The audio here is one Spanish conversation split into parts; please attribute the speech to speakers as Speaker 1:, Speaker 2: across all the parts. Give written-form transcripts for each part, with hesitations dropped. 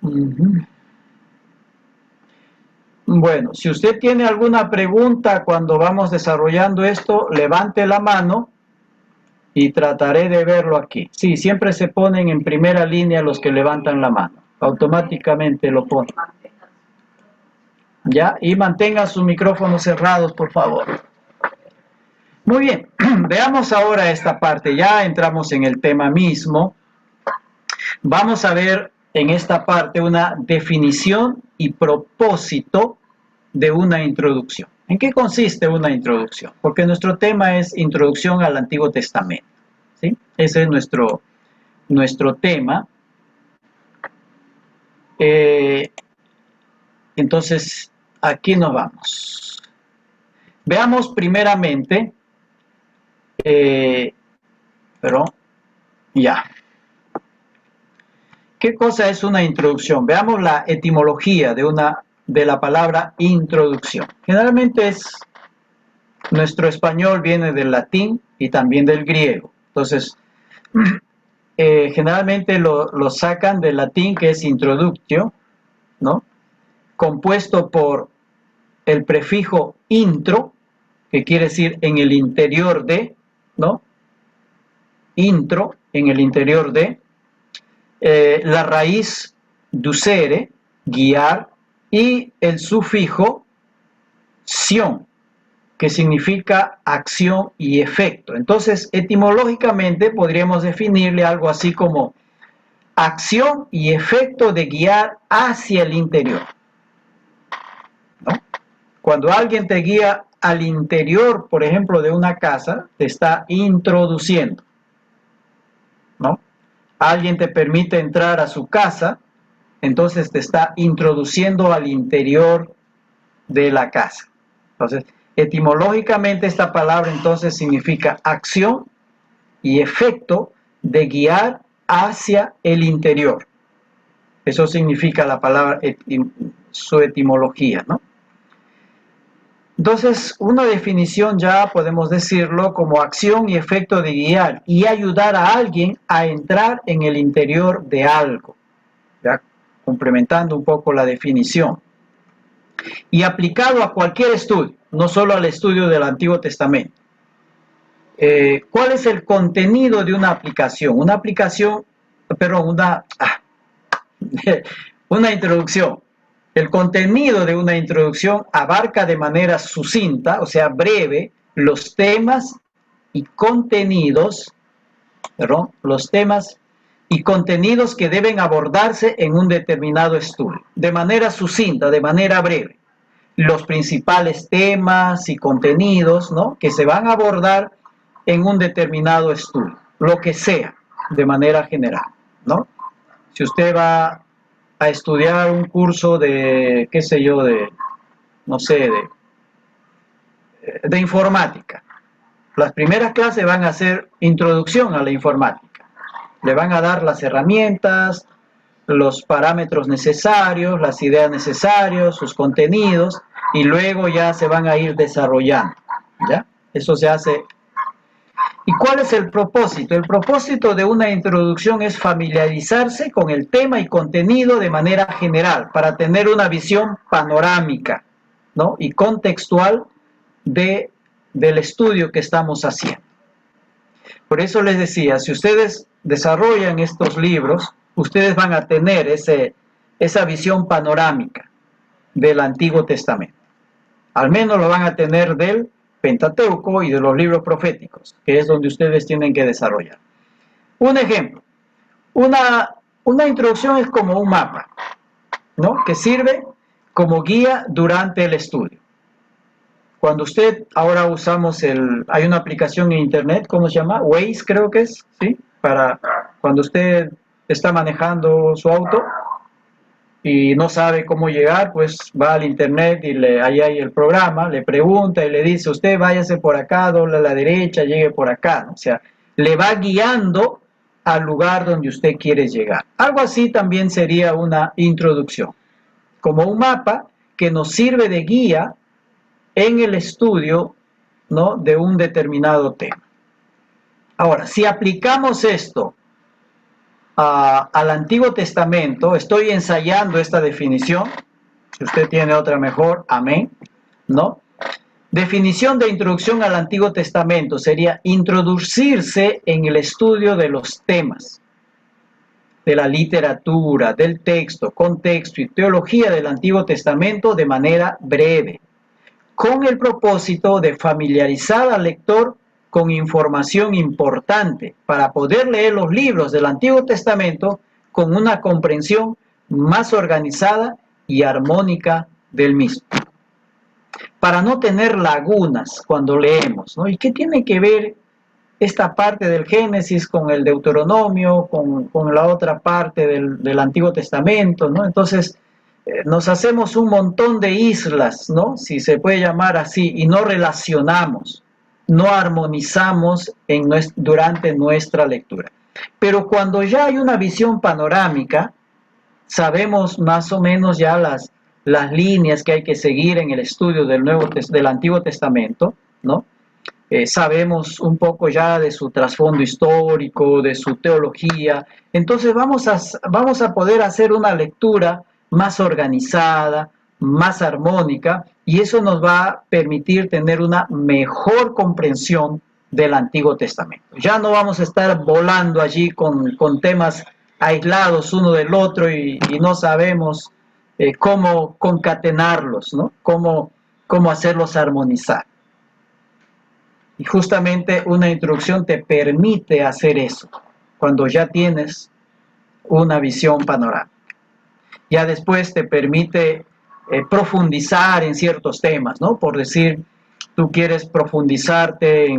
Speaker 1: Ujú. Bueno, si usted tiene alguna pregunta cuando vamos desarrollando esto, levante la mano y trataré de verlo aquí. Sí, siempre se ponen en primera línea los que levantan la mano. Automáticamente lo ponen. ¿Ya? Y mantengan sus micrófonos cerrados, por favor. Muy bien, veamos ahora esta parte. Ya entramos en el tema mismo. Vamos a ver en esta parte una definición y propósito de una introducción. ¿En qué consiste una introducción? Porque nuestro tema es introducción al Antiguo Testamento, ¿sí? Ese es nuestro tema. Entonces, aquí nos vamos. Veamos primeramente, pero ya. ¿Qué cosa es una introducción? Veamos la etimología de la palabra introducción. Generalmente nuestro español viene del latín y también del griego. Entonces, generalmente lo sacan del latín, que es introductio, ¿no? Compuesto por el prefijo intro, que quiere decir en el interior de, ¿no? Intro, en el interior de. La raíz ducere, guiar, y el sufijo sion, que significa acción y efecto. Entonces, etimológicamente podríamos definirle algo así como acción y efecto de guiar hacia el interior, ¿no? Cuando alguien te guía al interior, por ejemplo, de una casa, te está introduciendo, ¿no? Alguien te permite entrar a su casa, entonces te está introduciendo al interior de la casa. Entonces, etimológicamente esta palabra entonces significa acción y efecto de guiar hacia el interior. Eso significa la palabra, su etimología, ¿no? Entonces, una definición ya podemos decirlo como acción y efecto de guiar y ayudar a alguien a entrar en el interior de algo, ¿ya? Complementando un poco la definición. Y aplicado a cualquier estudio, no solo al estudio del Antiguo Testamento. ¿Cuál es el contenido de una aplicación? Una introducción. El contenido de una introducción abarca de manera sucinta, o sea, breve, los temas y contenidos, que deben abordarse en un determinado estudio, de manera sucinta, de manera breve. Los principales temas y contenidos, ¿no?, que se van a abordar en un determinado estudio, lo que sea, de manera general, ¿no? Si usted va a estudiar un curso de, qué sé yo, no sé, de informática, las primeras clases van a ser introducción a la informática. Le van a dar las herramientas, los parámetros necesarios, las ideas necesarias, sus contenidos, y luego ya se van a ir desarrollando, ¿ya? Eso se hace. ¿Y cuál es el propósito? El propósito de una introducción es familiarizarse con el tema y contenido de manera general, para tener una visión panorámica, ¿no?, y contextual del estudio que estamos haciendo. Por eso les decía, si ustedes desarrollan estos libros, ustedes van a tener esa visión panorámica del Antiguo Testamento. Al menos lo van a tener del Pentateuco y de los libros proféticos, que es donde ustedes tienen que desarrollar. Un ejemplo, una introducción es como un mapa, ¿no?, que sirve como guía durante el estudio. Cuando ahora usamos hay una aplicación en internet, ¿cómo se llama? Waze, creo que es, ¿sí? Para cuando usted está manejando su auto y no sabe cómo llegar, pues va al internet y ahí hay el programa, le pregunta y le dice, usted váyase por acá, doble a la derecha, llegue por acá, ¿no? O sea, le va guiando al lugar donde usted quiere llegar. Algo así también sería una introducción, como un mapa que nos sirve de guía en el estudio, ¿no?, de un determinado tema. Ahora, si aplicamos esto al Antiguo Testamento, estoy ensayando esta definición, si usted tiene otra mejor, amén, ¿no? Definición de introducción al Antiguo Testamento sería introducirse en el estudio de los temas, de la literatura, del texto, contexto y teología del Antiguo Testamento de manera breve, con el propósito de familiarizar al lector con información importante para poder leer los libros del Antiguo Testamento con una comprensión más organizada y armónica del mismo. Para no tener lagunas cuando leemos, ¿no? ¿Y qué tiene que ver esta parte del Génesis con el Deuteronomio, con la otra parte del Antiguo Testamento, ¿no? Entonces, nos hacemos un montón de islas, ¿no? Si se puede llamar así, y no relacionamos, no armonizamos durante nuestra lectura. Pero cuando ya hay una visión panorámica, sabemos más o menos ya las líneas que hay que seguir en el estudio del Antiguo Testamento, ¿no? Sabemos un poco ya de su trasfondo histórico, de su teología. Entonces vamos a poder hacer una lectura más organizada, más armónica, y eso nos va a permitir tener una mejor comprensión del Antiguo Testamento. Ya no vamos a estar volando allí con temas aislados uno del otro y no sabemos cómo concatenarlos, ¿no? Cómo hacerlos armonizar. Y justamente una introducción te permite hacer eso, cuando ya tienes una visión panorámica. Ya después te permite profundizar en ciertos temas, ¿no? Por decir, tú quieres profundizarte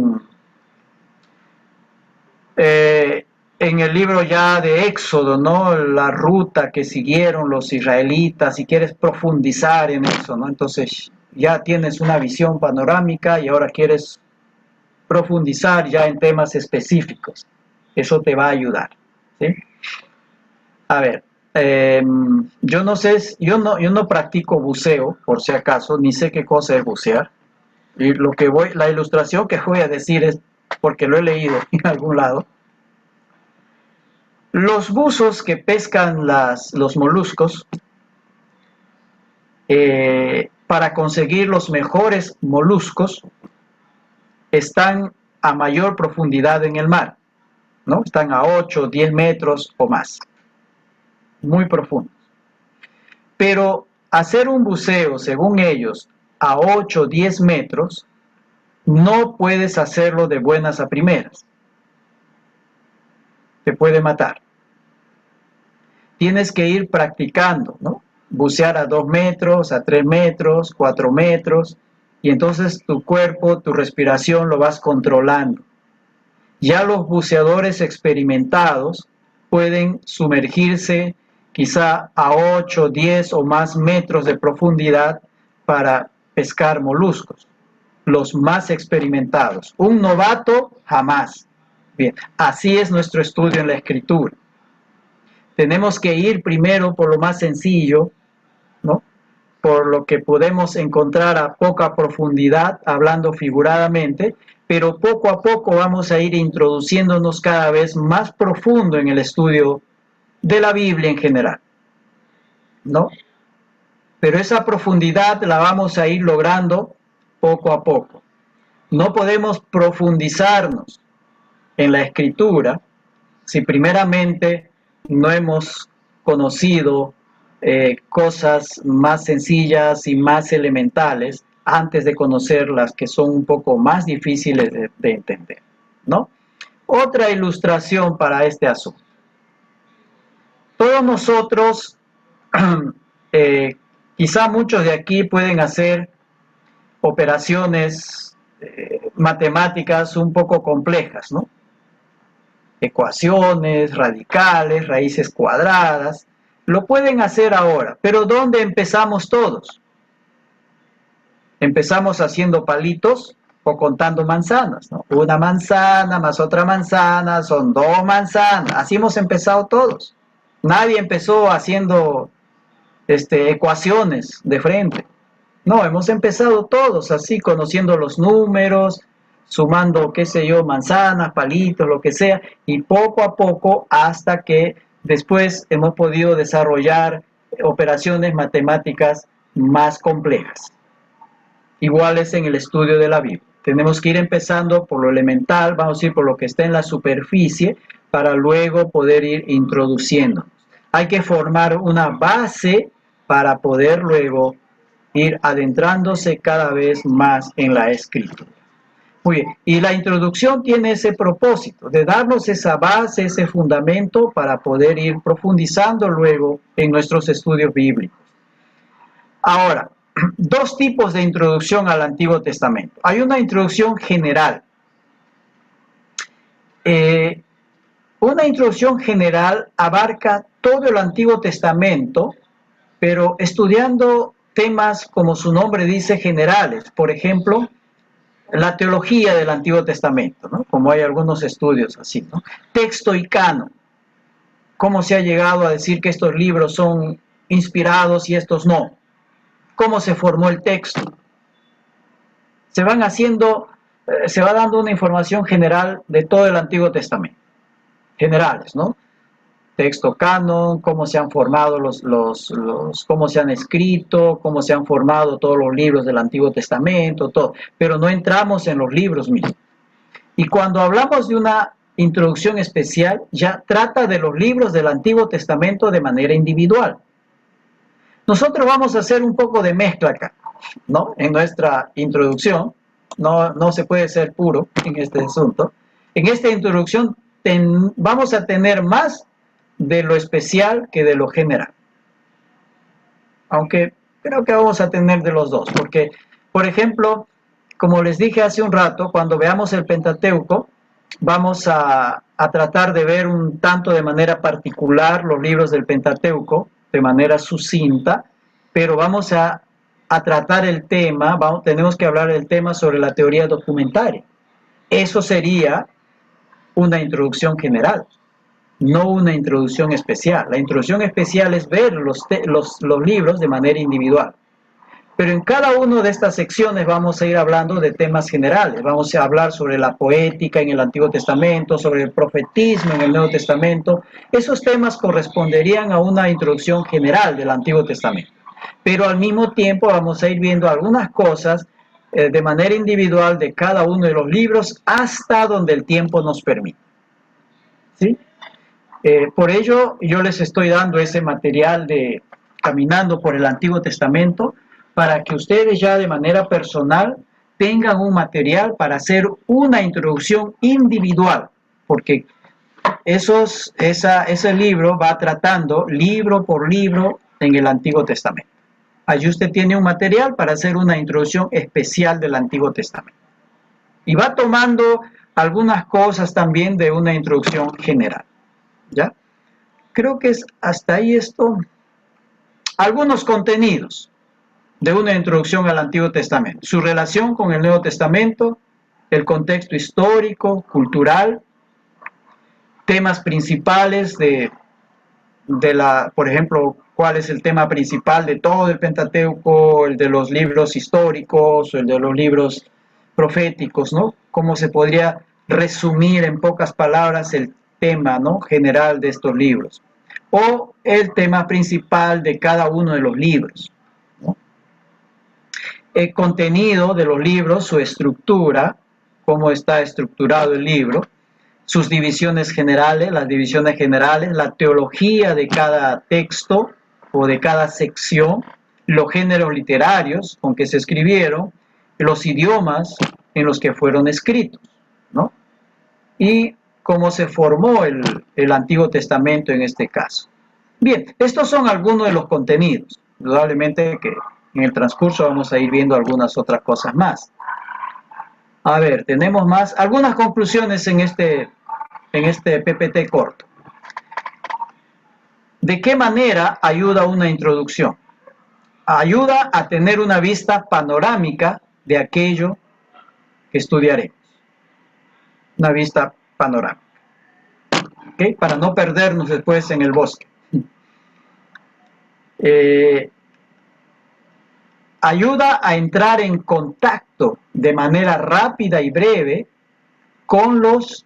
Speaker 1: en el libro ya de Éxodo, ¿no? La ruta que siguieron los israelitas, y quieres profundizar en eso, ¿no? Entonces ya tienes una visión panorámica y ahora quieres profundizar ya en temas específicos. Eso te va a ayudar, ¿sí? A ver, yo no sé, yo no practico buceo, por si acaso, ni sé qué cosa es bucear. Y la ilustración que voy a decir es porque lo he leído en algún lado. Los buzos que pescan los moluscos, para conseguir los mejores moluscos, están a mayor profundidad en el mar, ¿no? Están a 8, 10 metros o más, muy profundos. Pero hacer un buceo, según ellos, a 8, 10 metros, no puedes hacerlo de buenas a primeras. Te puede matar. Tienes que ir practicando, ¿no? Bucear a 2 metros, a 3 metros, 4 metros, y entonces tu cuerpo, tu respiración lo vas controlando. Ya los buceadores experimentados pueden sumergirse quizá a 8, 10 o más metros de profundidad para pescar moluscos. Los más experimentados. Un novato, jamás. Bien, así es nuestro estudio en la Escritura. Tenemos que ir primero por lo más sencillo, ¿no? Por lo que podemos encontrar a poca profundidad, hablando figuradamente, pero poco a poco vamos a ir introduciéndonos cada vez más profundo en el estudio de la Biblia en general, ¿no? Pero esa profundidad la vamos a ir logrando poco a poco. No podemos profundizarnos en la Escritura si primeramente no hemos conocido cosas más sencillas y más elementales antes de conocer las que son un poco más difíciles de entender, ¿no? Otra ilustración para este asunto. Todos nosotros, quizá muchos de aquí pueden hacer operaciones matemáticas un poco complejas, ¿no? Ecuaciones, radicales, raíces cuadradas, lo pueden hacer ahora, pero ¿dónde empezamos todos? Empezamos haciendo palitos o contando manzanas, ¿no? Una manzana más otra manzana son 2 manzanas, así hemos empezado todos. Nadie empezó haciendo ecuaciones de frente. No, hemos empezado todos así, conociendo los números, sumando, qué sé yo, manzanas, palitos, lo que sea, y poco a poco hasta que después hemos podido desarrollar operaciones matemáticas más complejas. Igual es en el estudio de la Biblia. Tenemos que ir empezando por lo elemental, vamos a ir por lo que está en la superficie, para luego poder ir introduciendo. Hay que formar una base para poder luego ir adentrándose cada vez más en la escritura. Muy bien, y la introducción tiene ese propósito, de darnos esa base, ese fundamento para poder ir profundizando luego en nuestros estudios bíblicos. Ahora, dos tipos de introducción al Antiguo Testamento. Hay una introducción general. Una introducción general abarca todo el Antiguo Testamento, pero estudiando temas, como su nombre dice, generales. Por ejemplo, la teología del Antiguo Testamento, ¿no? Como hay algunos estudios así, ¿no? Texto y canon. ¿Cómo se ha llegado a decir que estos libros son inspirados y estos no? ¿Cómo se formó el texto? Se van haciendo, se va dando una información general de todo el Antiguo Testamento. Generales, ¿no? Texto canon, cómo se han formado cómo se han escrito, cómo se han formado todos los libros del Antiguo Testamento, todo. Pero no entramos en los libros mismos. Y cuando hablamos de una introducción especial, ya trata de los libros del Antiguo Testamento de manera individual. Nosotros vamos a hacer un poco de mezcla acá, ¿no? En nuestra introducción, no se puede ser puro en este asunto. En esta introducción vamos a tener más de lo especial que de lo general. Aunque creo que vamos a tener de los dos, porque, por ejemplo, como les dije hace un rato, cuando veamos el Pentateuco, vamos a tratar de ver un tanto de manera particular los libros del Pentateuco, de manera sucinta, pero vamos a tratar el tema, tenemos que hablar del tema sobre la teoría documentaria. Eso sería una introducción general, no una introducción especial. La introducción especial es ver los libros de manera individual. Pero en cada una de estas secciones vamos a ir hablando de temas generales. Vamos a hablar sobre la poética en el Antiguo Testamento, sobre el profetismo en el Nuevo Testamento. Esos temas corresponderían a una introducción general del Antiguo Testamento. Pero al mismo tiempo vamos a ir viendo algunas cosas de manera individual de cada uno de los libros hasta donde el tiempo nos permite. ¿Sí? Por ello yo les estoy dando ese material de Caminando por el Antiguo Testamento, para que ustedes ya de manera personal tengan un material para hacer una introducción individual, porque ese libro va tratando libro por libro en el Antiguo Testamento. Allí usted tiene un material para hacer una introducción especial del Antiguo Testamento. Y va tomando algunas cosas también de una introducción general. ¿Ya? Creo que es hasta ahí esto. Algunos contenidos de una introducción al Antiguo Testamento. Su relación con el Nuevo Testamento, el contexto histórico, cultural, temas principales por ejemplo, cuál es el tema principal de todo el Pentateuco, el de los libros históricos, el de los libros proféticos, ¿no? Cómo se podría resumir en pocas palabras el tema, ¿no?, general de estos libros. O el tema principal de cada uno de los libros. El contenido de los libros, su estructura, cómo está estructurado el libro, sus divisiones generales, la teología de cada texto o de cada sección, los géneros literarios con que se escribieron, los idiomas en los que fueron escritos, ¿no? Y cómo se formó el Antiguo Testamento en este caso. Bien, estos son algunos de los contenidos. Indudablemente que en el transcurso vamos a ir viendo algunas otras cosas más. A ver, tenemos más, algunas conclusiones en este PPT corto. ¿De qué manera ayuda una introducción? Ayuda a tener una vista panorámica de aquello que estudiaremos. Una vista panorámica. ¿Okay? Para no perdernos después en el bosque. Ayuda a entrar en contacto de manera rápida y breve con los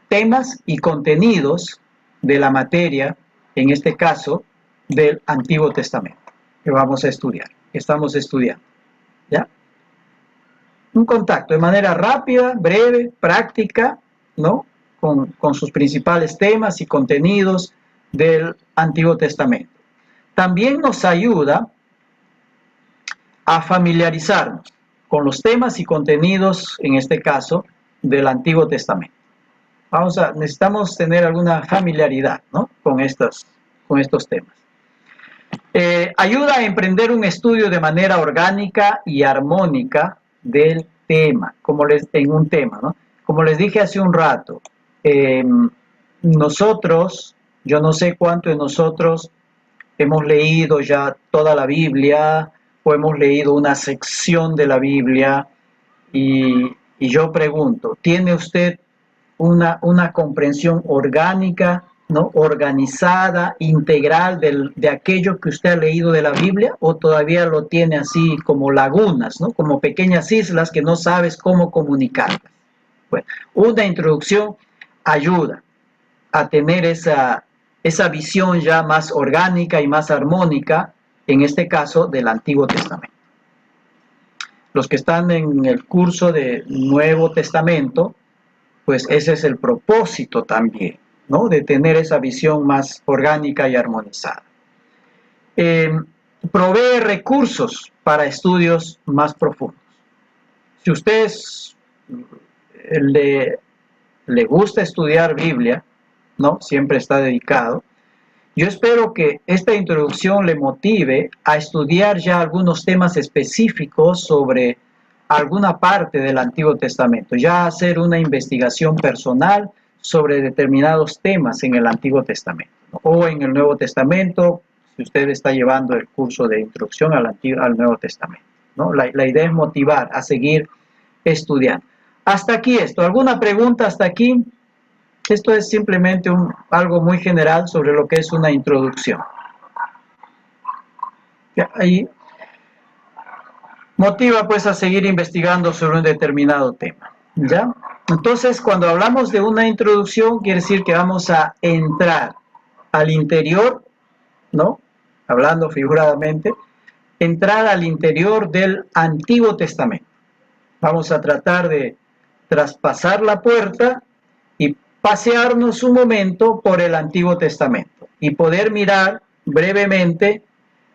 Speaker 1: temas y contenidos de la materia, en este caso, del Antiguo Testamento, que vamos a estudiar, que estamos estudiando, ¿ya? Un contacto de manera rápida, breve, práctica, ¿no? Con sus principales temas y contenidos del Antiguo Testamento. También nos ayuda a familiarizarnos con los temas y contenidos, en este caso, del Antiguo Testamento. Necesitamos tener alguna familiaridad, ¿no? con estos temas. Ayuda a emprender un estudio de manera orgánica y armónica del tema, en un tema, ¿no? Como les dije hace un rato, nosotros, yo no sé cuántos de nosotros hemos leído ya toda la Biblia o hemos leído una sección de la Biblia y yo pregunto, ¿tiene usted una comprensión orgánica, ¿no? Organizada, integral de aquello que usted ha leído de la Biblia, o todavía lo tiene así como lagunas, ¿no? Como pequeñas islas que no sabes cómo comunicarlas? Bueno, una introducción ayuda a tener esa visión ya más orgánica y más armónica, en este caso del Antiguo Testamento. Los que están en el curso de Nuevo Testamento, pues ese es el propósito también, ¿no? De tener esa visión más orgánica y armonizada. Provee recursos para estudios más profundos. Si usted le gusta estudiar Biblia, ¿no? Siempre está dedicado. Yo espero que esta introducción le motive a estudiar ya algunos temas específicos sobre alguna parte del Antiguo Testamento, ya hacer una investigación personal sobre determinados temas en el Antiguo Testamento, ¿no? O en el Nuevo Testamento, si usted está llevando el curso de introducción al Nuevo Testamento, ¿no? La idea es motivar a seguir estudiando. Hasta aquí esto. ¿Alguna pregunta hasta aquí? Esto es simplemente algo muy general sobre lo que es una introducción. Ahí motiva pues a seguir investigando sobre un determinado tema, ¿ya? Entonces, cuando hablamos de una introducción, quiere decir que vamos a entrar al interior, ¿no? Hablando figuradamente, entrar al interior del Antiguo Testamento. Vamos a tratar de traspasar la puerta y pasearnos un momento por el Antiguo Testamento y poder mirar brevemente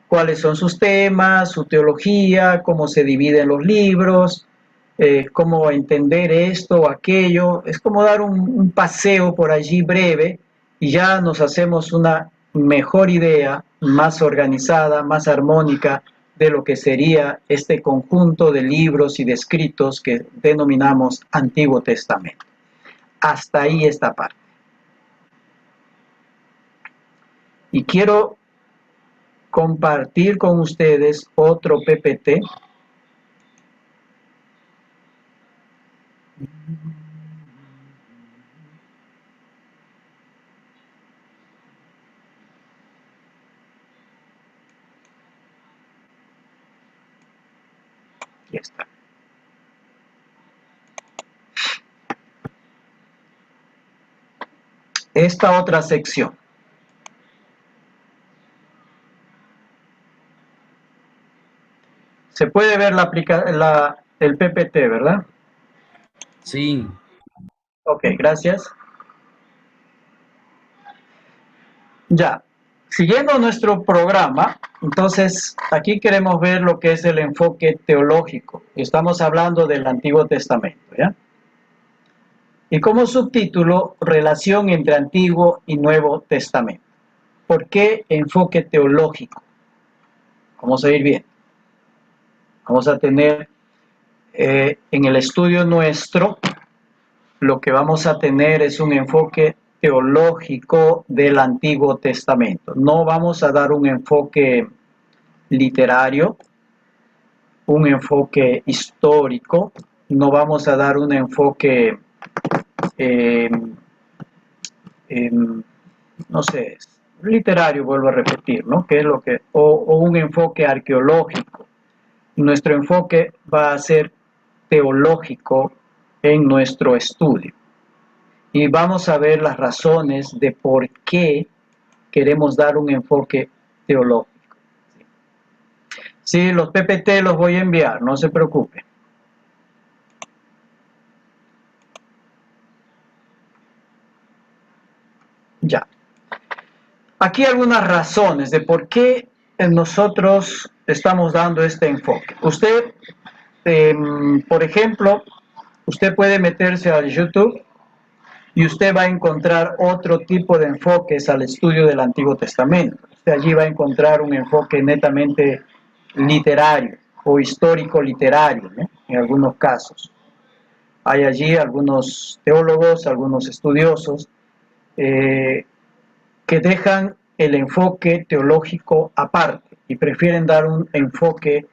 Speaker 1: cuáles son sus temas, su teología, cómo se dividen los libros, cómo entender esto o aquello. Es como dar un paseo por allí breve y ya nos hacemos una mejor idea, más organizada, más armónica de lo que sería este conjunto de libros y de escritos que denominamos Antiguo Testamento. Hasta ahí esta parte. Y quiero compartir con ustedes otro PPT. Aquí está. Esta otra sección. Se puede ver el PPT, ¿verdad?
Speaker 2: Sí.
Speaker 1: Ok, gracias. Ya, siguiendo nuestro programa, entonces aquí queremos ver lo que es el enfoque teológico. Estamos hablando del Antiguo Testamento, ¿ya? Y como subtítulo, relación entre Antiguo y Nuevo Testamento. ¿Por qué enfoque teológico? Vamos a ir bien. Vamos a tener en el estudio nuestro, lo que vamos a tener es un enfoque teológico del Antiguo Testamento. No vamos a dar un enfoque literario, un enfoque histórico, no vamos a dar un enfoque, no sé, literario, vuelvo a repetir, ¿no? Que es lo que, o un enfoque arqueológico. Nuestro enfoque va a ser teológico en nuestro estudio. y vamos a ver las razones de por qué queremos dar un enfoque teológico. Sí, los PPT los voy a enviar, no se preocupen. Ya. Aquí algunas razones de por qué nosotros estamos dando este enfoque. Usted, por ejemplo, usted puede meterse al YouTube y usted va a encontrar otro tipo de enfoques al estudio del Antiguo Testamento. Usted allí va a encontrar un enfoque netamente literario o histórico literario, ¿no? En algunos casos. Hay allí algunos teólogos, algunos estudiosos que dejan el enfoque teológico aparte y prefieren dar un enfoque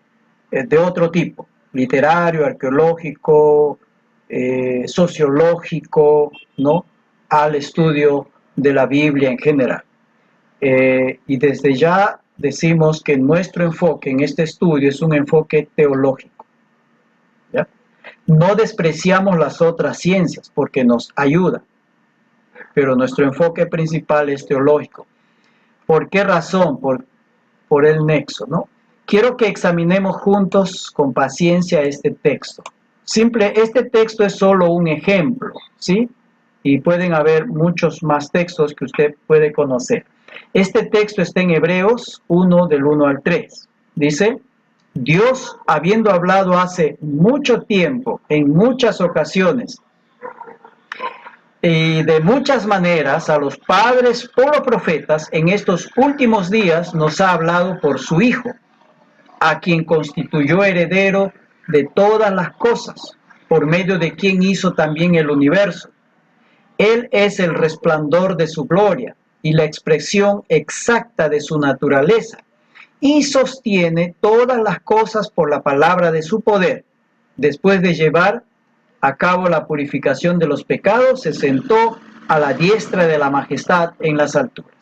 Speaker 1: de otro tipo, literario, arqueológico, sociológico, ¿no? Al estudio de la Biblia en general. Y desde ya decimos que nuestro enfoque en este estudio es un enfoque teológico, ¿ya? No despreciamos las otras ciencias porque nos ayudan, pero nuestro enfoque principal es teológico. ¿Por qué razón? Por el nexo, ¿no? Quiero que examinemos juntos con paciencia este texto. Este texto es solo un ejemplo, ¿sí? Y pueden haber muchos más textos que usted puede conocer. Este texto está en Hebreos 1, del 1 al 3. Dice, Dios, habiendo hablado hace mucho tiempo, en muchas ocasiones, y de muchas maneras a los padres por los profetas, en estos últimos días nos ha hablado por su Hijo, a quien constituyó heredero de todas las cosas, por medio de quien hizo también el universo. Él es el resplandor de su gloria y la expresión exacta de su naturaleza, y sostiene todas las cosas por la palabra de su poder. Después de llevar a cabo la purificación de los pecados, se sentó a la diestra de la majestad en las alturas.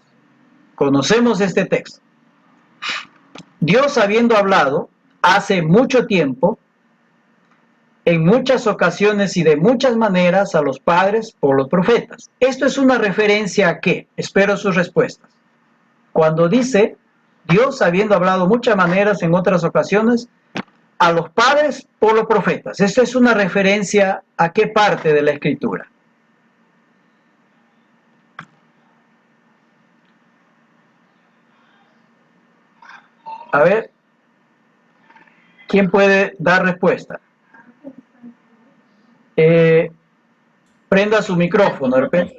Speaker 1: Conocemos este texto. Dios, habiendo hablado hace mucho tiempo, en muchas ocasiones y de muchas maneras a los padres por los profetas. ¿Esto es una referencia a qué? Espero sus respuestas. Cuando dice Dios, habiendo hablado muchas maneras en otras ocasiones, a los padres por los profetas. ¿Esto es una referencia a qué parte de la Escritura? A ver, ¿quién puede dar respuesta? Prenda su micrófono, de repente.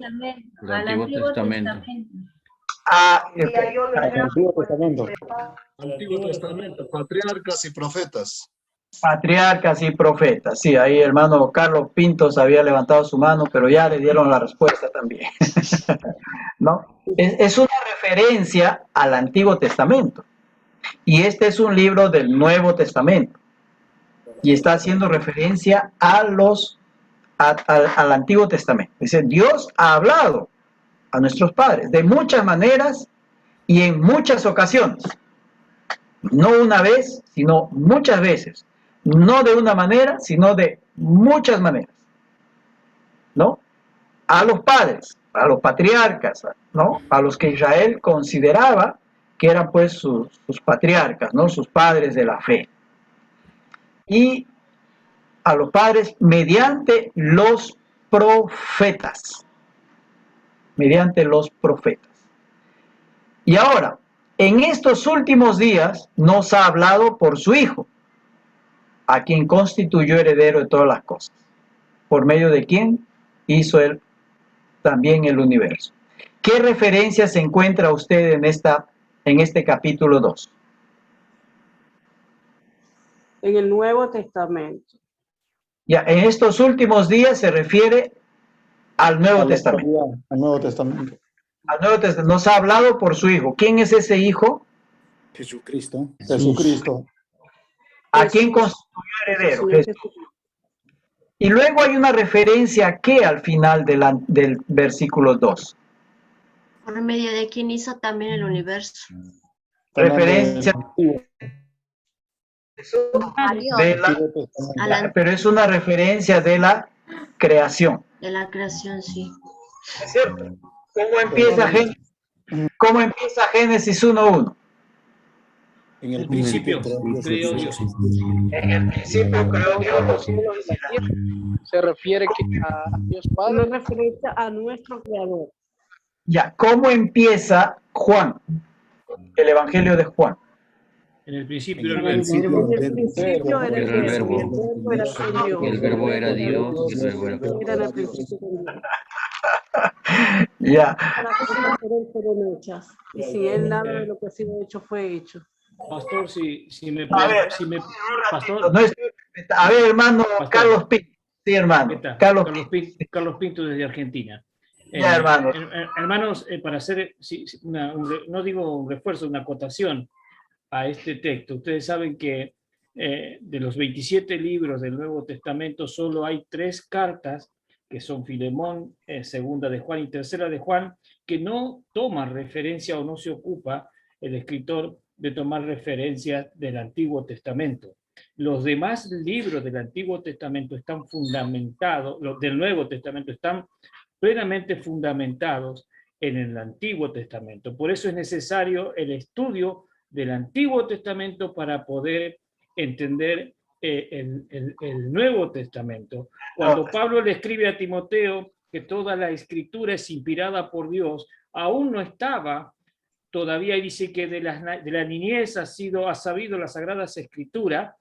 Speaker 2: El Antiguo Testamento.
Speaker 3: Antiguo Testamento. Antiguo Testamento, patriarcas y profetas.
Speaker 1: Patriarcas y profetas. Sí, ahí hermano Carlos Pintos había levantado su mano, pero ya le dieron la respuesta también. ¿No? Es una referencia al Antiguo Testamento. Y este es un libro del Nuevo Testamento. Y está haciendo referencia al Antiguo Testamento. Dice, Dios ha hablado a nuestros padres de muchas maneras y en muchas ocasiones. No una vez, sino muchas veces. No de una manera, sino de muchas maneras. ¿No? A los padres, a los patriarcas, ¿no? A los que Israel consideraba que eran pues sus patriarcas, ¿no? Sus padres de la fe. Y a los padres mediante los profetas. Mediante los profetas. Y ahora, en estos últimos días nos ha hablado por su Hijo, a quien constituyó heredero de todas las cosas, por medio de quien hizo él también el universo. ¿Qué referencia se encuentra usted en este capítulo 2?
Speaker 4: En el Nuevo Testamento.
Speaker 1: Ya, en estos últimos días se refiere al Nuevo Testamento.
Speaker 3: Al Nuevo Testamento.
Speaker 1: Al Nuevo Testamento. Nos ha hablado por su Hijo. ¿Quién es ese Hijo?
Speaker 3: Jesucristo. Jesucristo.
Speaker 1: ¿A quién constituyó heredero? Jesús. Y luego hay una referencia a qué al final del versículo 2.
Speaker 5: Por medio de quien hizo también el universo.
Speaker 1: Referencia
Speaker 5: A Dios.
Speaker 1: pero es una referencia de la creación.
Speaker 5: En la creación, sí.
Speaker 1: ¿Es cierto? ¿Cómo empieza Génesis 1:1?
Speaker 3: En el
Speaker 6: principio,
Speaker 3: creó Dios.
Speaker 1: En el principio creó Dios los cielos y la tierra.
Speaker 6: Se refiere que a Dios Padre.
Speaker 4: Una referencia a nuestro Creador.
Speaker 1: Ya, ¿cómo empieza Juan? El Evangelio de Juan.
Speaker 7: En el principio era
Speaker 4: En
Speaker 7: el
Speaker 4: el
Speaker 7: verbo.
Speaker 4: principio era el verbo, y el verbo era con Dios.
Speaker 2: Y el verbo era Dios, y el verbo era
Speaker 4: Era en el principio con Dios.
Speaker 1: Ya,
Speaker 4: Las cosas por él fueron hechas, y sin él nada de lo que ha sido hecho fue hecho.
Speaker 7: Pastor, si me,
Speaker 1: A ver,
Speaker 7: pastor,
Speaker 1: no estoy- a ver, hermano
Speaker 7: Pastor.
Speaker 1: Carlos Pinto. Sí, hermano.
Speaker 7: ¿qué tal?
Speaker 1: Carlos
Speaker 7: Carlos Pinto desde Argentina.
Speaker 1: Ya, hermano.
Speaker 7: Hermanos, para hacer, no digo un refuerzo, una acotación a este texto. Ustedes saben que de los 27 libros del Nuevo Testamento solo hay 3 cartas, que son Filemón, segunda de Juan y tercera de Juan, que no toman referencia o no se ocupa el escritor de tomar referencia del Antiguo Testamento. Los demás libros del Antiguo Testamento están fundamentados, los del Nuevo Testamento están plenamente fundamentados en el Antiguo Testamento. Por eso es necesario el estudio del Antiguo Testamento para poder entender el Nuevo Testamento. Cuando Pablo le escribe a Timoteo que toda la Escritura es inspirada por Dios, aún no estaba todavía, y dice que de la niñez ha sabido las Sagradas Escrituras.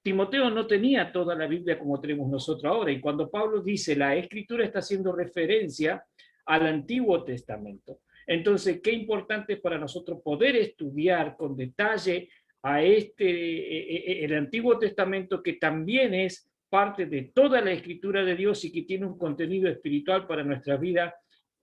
Speaker 7: Timoteo no tenía toda la Biblia como tenemos nosotros ahora, y cuando Pablo dice la Escritura está haciendo referencia al Antiguo Testamento. Entonces, qué importante para nosotros poder estudiar con detalle a el Antiguo Testamento, que también es parte de toda la Escritura de Dios y que tiene un contenido espiritual para nuestra vida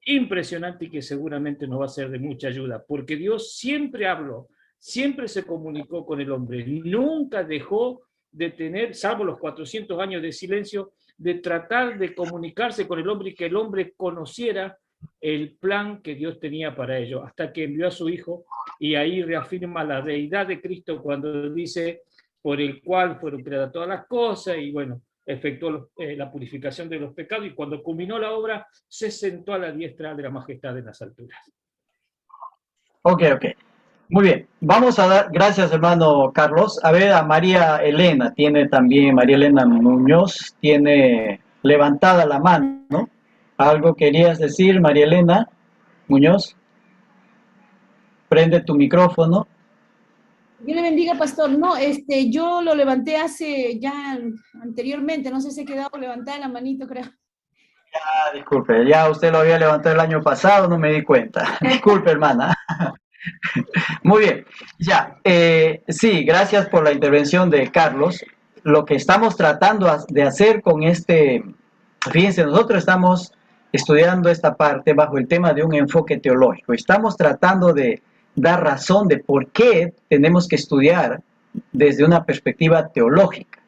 Speaker 7: impresionante y que seguramente nos va a ser de mucha ayuda, porque Dios siempre habló, siempre se comunicó con el hombre, nunca dejó de tener, salvo los 400 años de silencio, de tratar de comunicarse con el hombre y que el hombre conociera el plan que Dios tenía para ello, hasta que envió a su Hijo, y ahí reafirma la deidad de Cristo cuando dice, por el cual fueron creadas todas las cosas, y bueno, efectuó la purificación de los pecados, y cuando culminó la obra, se sentó a la diestra de la majestad en las alturas.
Speaker 1: Ok. Muy bien. Vamos a dar, gracias hermano Carlos. A ver, a María Elena María Elena Muñoz tiene levantada la mano, ¿no? ¿Algo querías decir, María Elena Muñoz? Prende tu micrófono.
Speaker 8: Dios le bendiga, pastor. No, yo lo levanté anteriormente, no sé si he quedado levantada la manito, creo.
Speaker 1: Disculpe, ya usted lo había levantado el año pasado, no me di cuenta. Disculpe, hermana. Muy bien, ya. Sí, gracias por la intervención de Carlos. Lo que estamos tratando de hacer con fíjense, nosotros estamos estudiando esta parte bajo el tema de un enfoque teológico. Estamos tratando de dar razón de por qué tenemos que estudiar desde una perspectiva teológica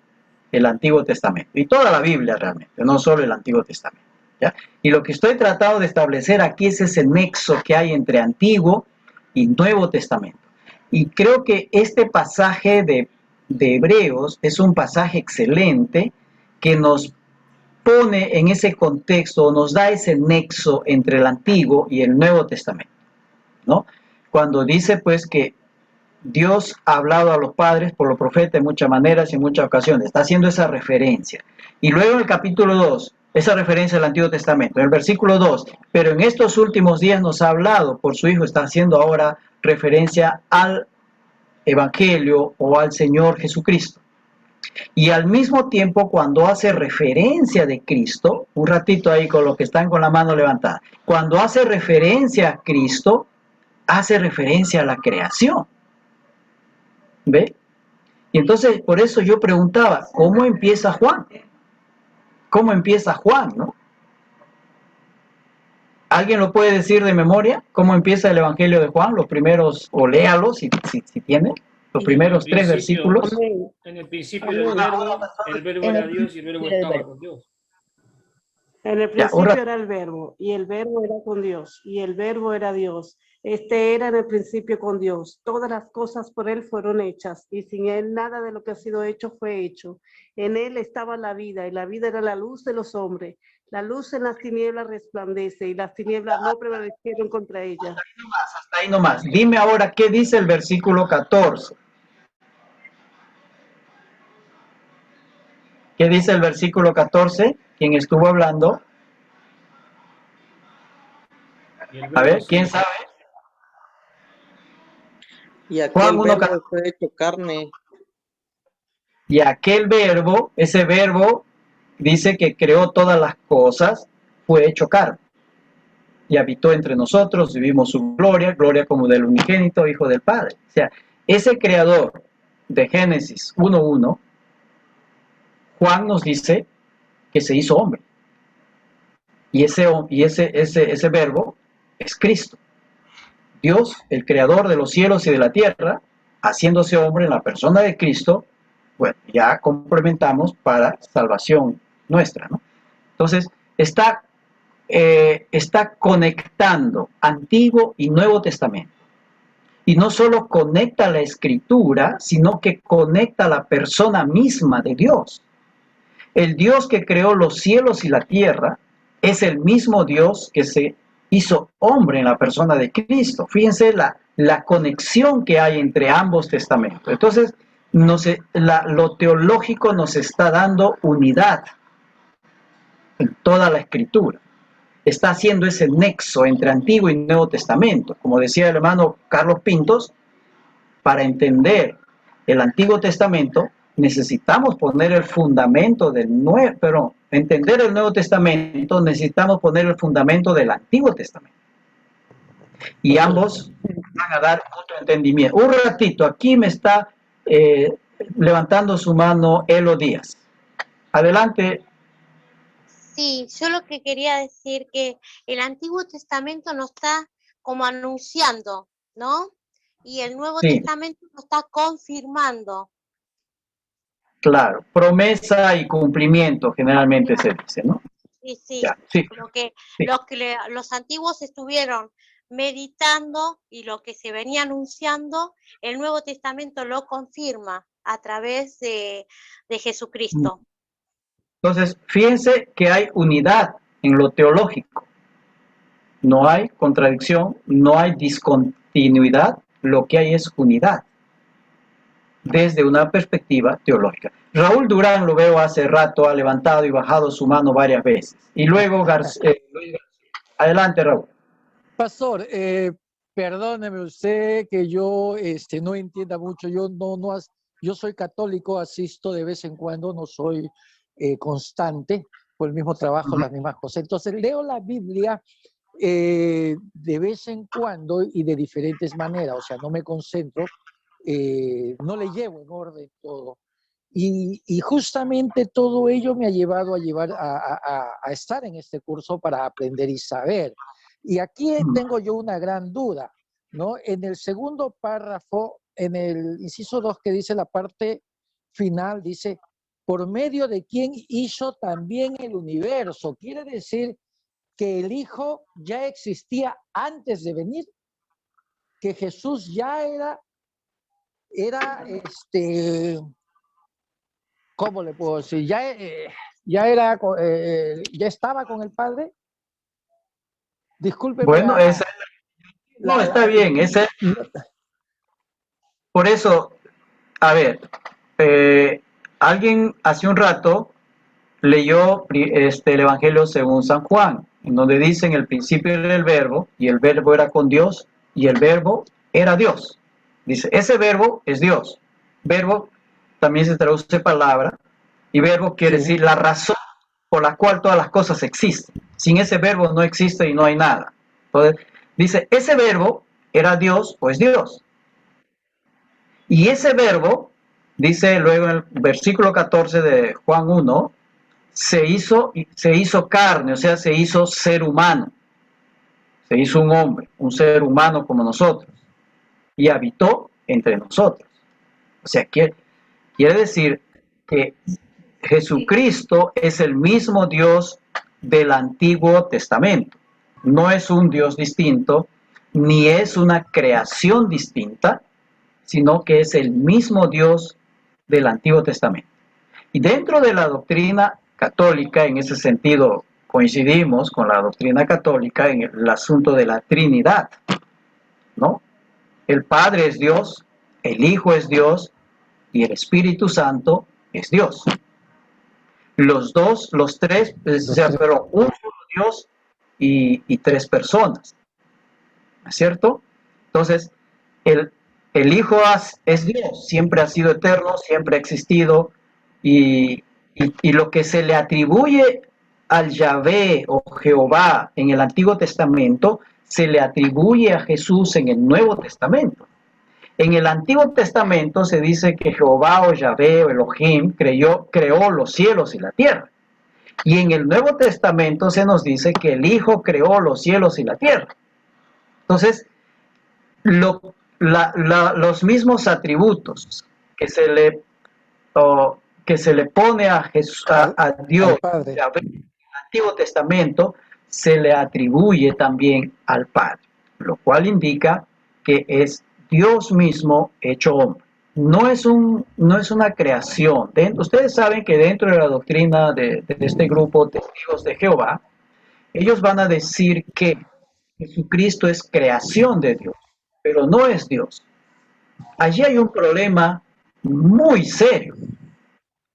Speaker 1: el Antiguo Testamento y toda la Biblia realmente, no solo el Antiguo Testamento, ¿ya? Y lo que estoy tratando de establecer aquí es ese nexo que hay entre Antiguo y Nuevo Testamento. Y creo que este pasaje de Hebreos es un pasaje excelente que nos pone en ese contexto, nos da ese nexo entre el Antiguo y el Nuevo Testamento, ¿no? Cuando dice pues que Dios ha hablado a los padres por los profetas de muchas maneras y en muchas ocasiones, está haciendo esa referencia. Y luego en el capítulo 2, esa referencia al Antiguo Testamento, en el versículo 2, pero en estos últimos días nos ha hablado por su Hijo, está haciendo ahora referencia al Evangelio o al Señor Jesucristo. Y al mismo tiempo, cuando hace referencia de Cristo, un ratito ahí con los que están con la mano levantada, cuando hace referencia a Cristo, hace referencia a la creación. ¿Ve? Y entonces, por eso yo preguntaba, ¿cómo empieza Juan? ¿Cómo empieza Juan, no? ¿Alguien lo puede decir de memoria? ¿Cómo empieza el Evangelio de Juan? Los primeros, o léalo si tiene, los primeros 3 versículos.
Speaker 7: En el principio del verbo, el verbo era Dios y el verbo estaba con Dios.
Speaker 4: En el principio era el verbo, y el verbo era con Dios, y el verbo era Dios. Este era en el principio con Dios. Todas las cosas por Él fueron hechas, y sin Él nada de lo que ha sido hecho fue hecho. En Él estaba la vida, y la vida era la luz de los hombres. La luz en las tinieblas resplandece, y las tinieblas no prevalecieron contra ella.
Speaker 1: Hasta ahí nomás. Dime ahora qué dice el versículo 14. ¿Qué dice el versículo 14? ¿Quién estuvo hablando? A ver, ¿quién sabe?
Speaker 9: Y
Speaker 1: Juan
Speaker 9: aquel
Speaker 1: 1,
Speaker 9: verbo fue hecho carne.
Speaker 1: Y aquel verbo, ese verbo, dice que creó todas las cosas, fue hecho carne. Y habitó entre nosotros, y vimos su gloria, gloria como del unigénito Hijo del Padre. O sea, ese creador de Génesis 1:1, Juan nos dice que se hizo hombre. Y ese verbo es Cristo. Dios, el creador de los cielos y de la tierra, haciéndose hombre en la persona de Cristo, bueno, ya complementamos para salvación nuestra, ¿no? Entonces, está conectando Antiguo y Nuevo Testamento. Y no solo conecta la Escritura, sino que conecta la persona misma de Dios. El Dios que creó los cielos y la tierra es el mismo Dios que se hizo hombre en la persona de Cristo. Fíjense la conexión que hay entre ambos testamentos. Entonces, lo teológico nos está dando unidad en toda la Escritura. Está haciendo ese nexo entre Antiguo y Nuevo Testamento. Como decía el hermano Carlos Pintos, para entender el Antiguo Testamento necesitamos poner el fundamento entender el Nuevo Testamento necesitamos poner el fundamento del Antiguo Testamento. Y ambos van a dar otro entendimiento. Un ratito, aquí me está levantando su mano Elo Díaz. Adelante.
Speaker 10: Sí, yo lo que quería decir que el Antiguo Testamento nos está como anunciando, ¿no? Y el Nuevo Testamento nos está confirmando.
Speaker 1: Claro, promesa y cumplimiento generalmente se dice, ¿no?
Speaker 10: Sí, sí.
Speaker 1: Ya, sí.
Speaker 10: Los antiguos estuvieron meditando y lo que se venía anunciando, el Nuevo Testamento lo confirma a través de Jesucristo.
Speaker 1: Entonces, fíjense que hay unidad en lo teológico. No hay contradicción, no hay discontinuidad, lo que hay es unidad desde una perspectiva teológica. Raúl Durán, lo veo hace rato, ha levantado y bajado su mano varias veces. Y luego García. Adelante, Raúl.
Speaker 11: Pastor, perdóneme usted que yo no entienda mucho. Yo soy católico, asisto de vez en cuando, no soy constante por el mismo trabajo, las mismas cosas. Entonces leo la Biblia de vez en cuando y de diferentes maneras, o sea, no me concentro, no le llevo en orden todo. Y justamente todo ello me ha llevado a estar en este curso para aprender y saber. Y aquí tengo yo una gran duda, ¿no? En el segundo párrafo, en el inciso 2 que dice la parte final, dice, por medio de quien hizo también el universo. Quiere decir que el Hijo ya existía antes de venir, que Jesús ya era ¿cómo le puedo decir? Ya estaba con el Padre. Disculpe.
Speaker 1: Bueno, está bien. Por eso, a ver, alguien hace un rato leyó el Evangelio según San Juan, en donde dice en el principio era el verbo, y el verbo era con Dios, y el verbo era Dios. Dice, ese verbo es Dios. Verbo también se traduce palabra, y verbo quiere decir la razón por la cual todas las cosas existen. Sin ese verbo no existe y no hay nada. Entonces, dice, ese verbo era Dios, pues Dios. Y ese verbo, dice luego en el versículo 14 de Juan 1, se hizo carne, o sea, se hizo ser humano. Se hizo un hombre, un ser humano como nosotros. Y habitó entre nosotros. O sea, quiere decir que Jesucristo es el mismo Dios del Antiguo Testamento. No es un Dios distinto, ni es una creación distinta, sino que es el mismo Dios del Antiguo Testamento. Y dentro de la doctrina católica, en ese sentido, coincidimos con la doctrina católica en el asunto de la Trinidad, ¿no? El Padre es Dios, el Hijo es Dios y el Espíritu Santo es Dios. Los tres, pero un solo Dios y tres personas, ¿no es cierto? Entonces, el Hijo es Dios, siempre ha sido eterno, siempre ha existido, y lo que se le atribuye al Yahvé o Jehová en el Antiguo Testamento, se le atribuye a Jesús en el Nuevo Testamento. En el Antiguo Testamento se dice que Jehová o Yahvé o Elohim creó los cielos y la tierra. Y en el Nuevo Testamento se nos dice que el Hijo creó los cielos y la tierra. Entonces, los mismos atributos que se le pone a Dios, Yahvé, en el Antiguo Testamento, se le atribuye también al Padre, lo cual indica que es Dios mismo hecho hombre. No es una creación. Ustedes saben que dentro de la doctrina de este grupo Testigos de Jehová, ellos van a decir que Jesucristo es creación de Dios, pero no es Dios. Allí hay un problema muy serio,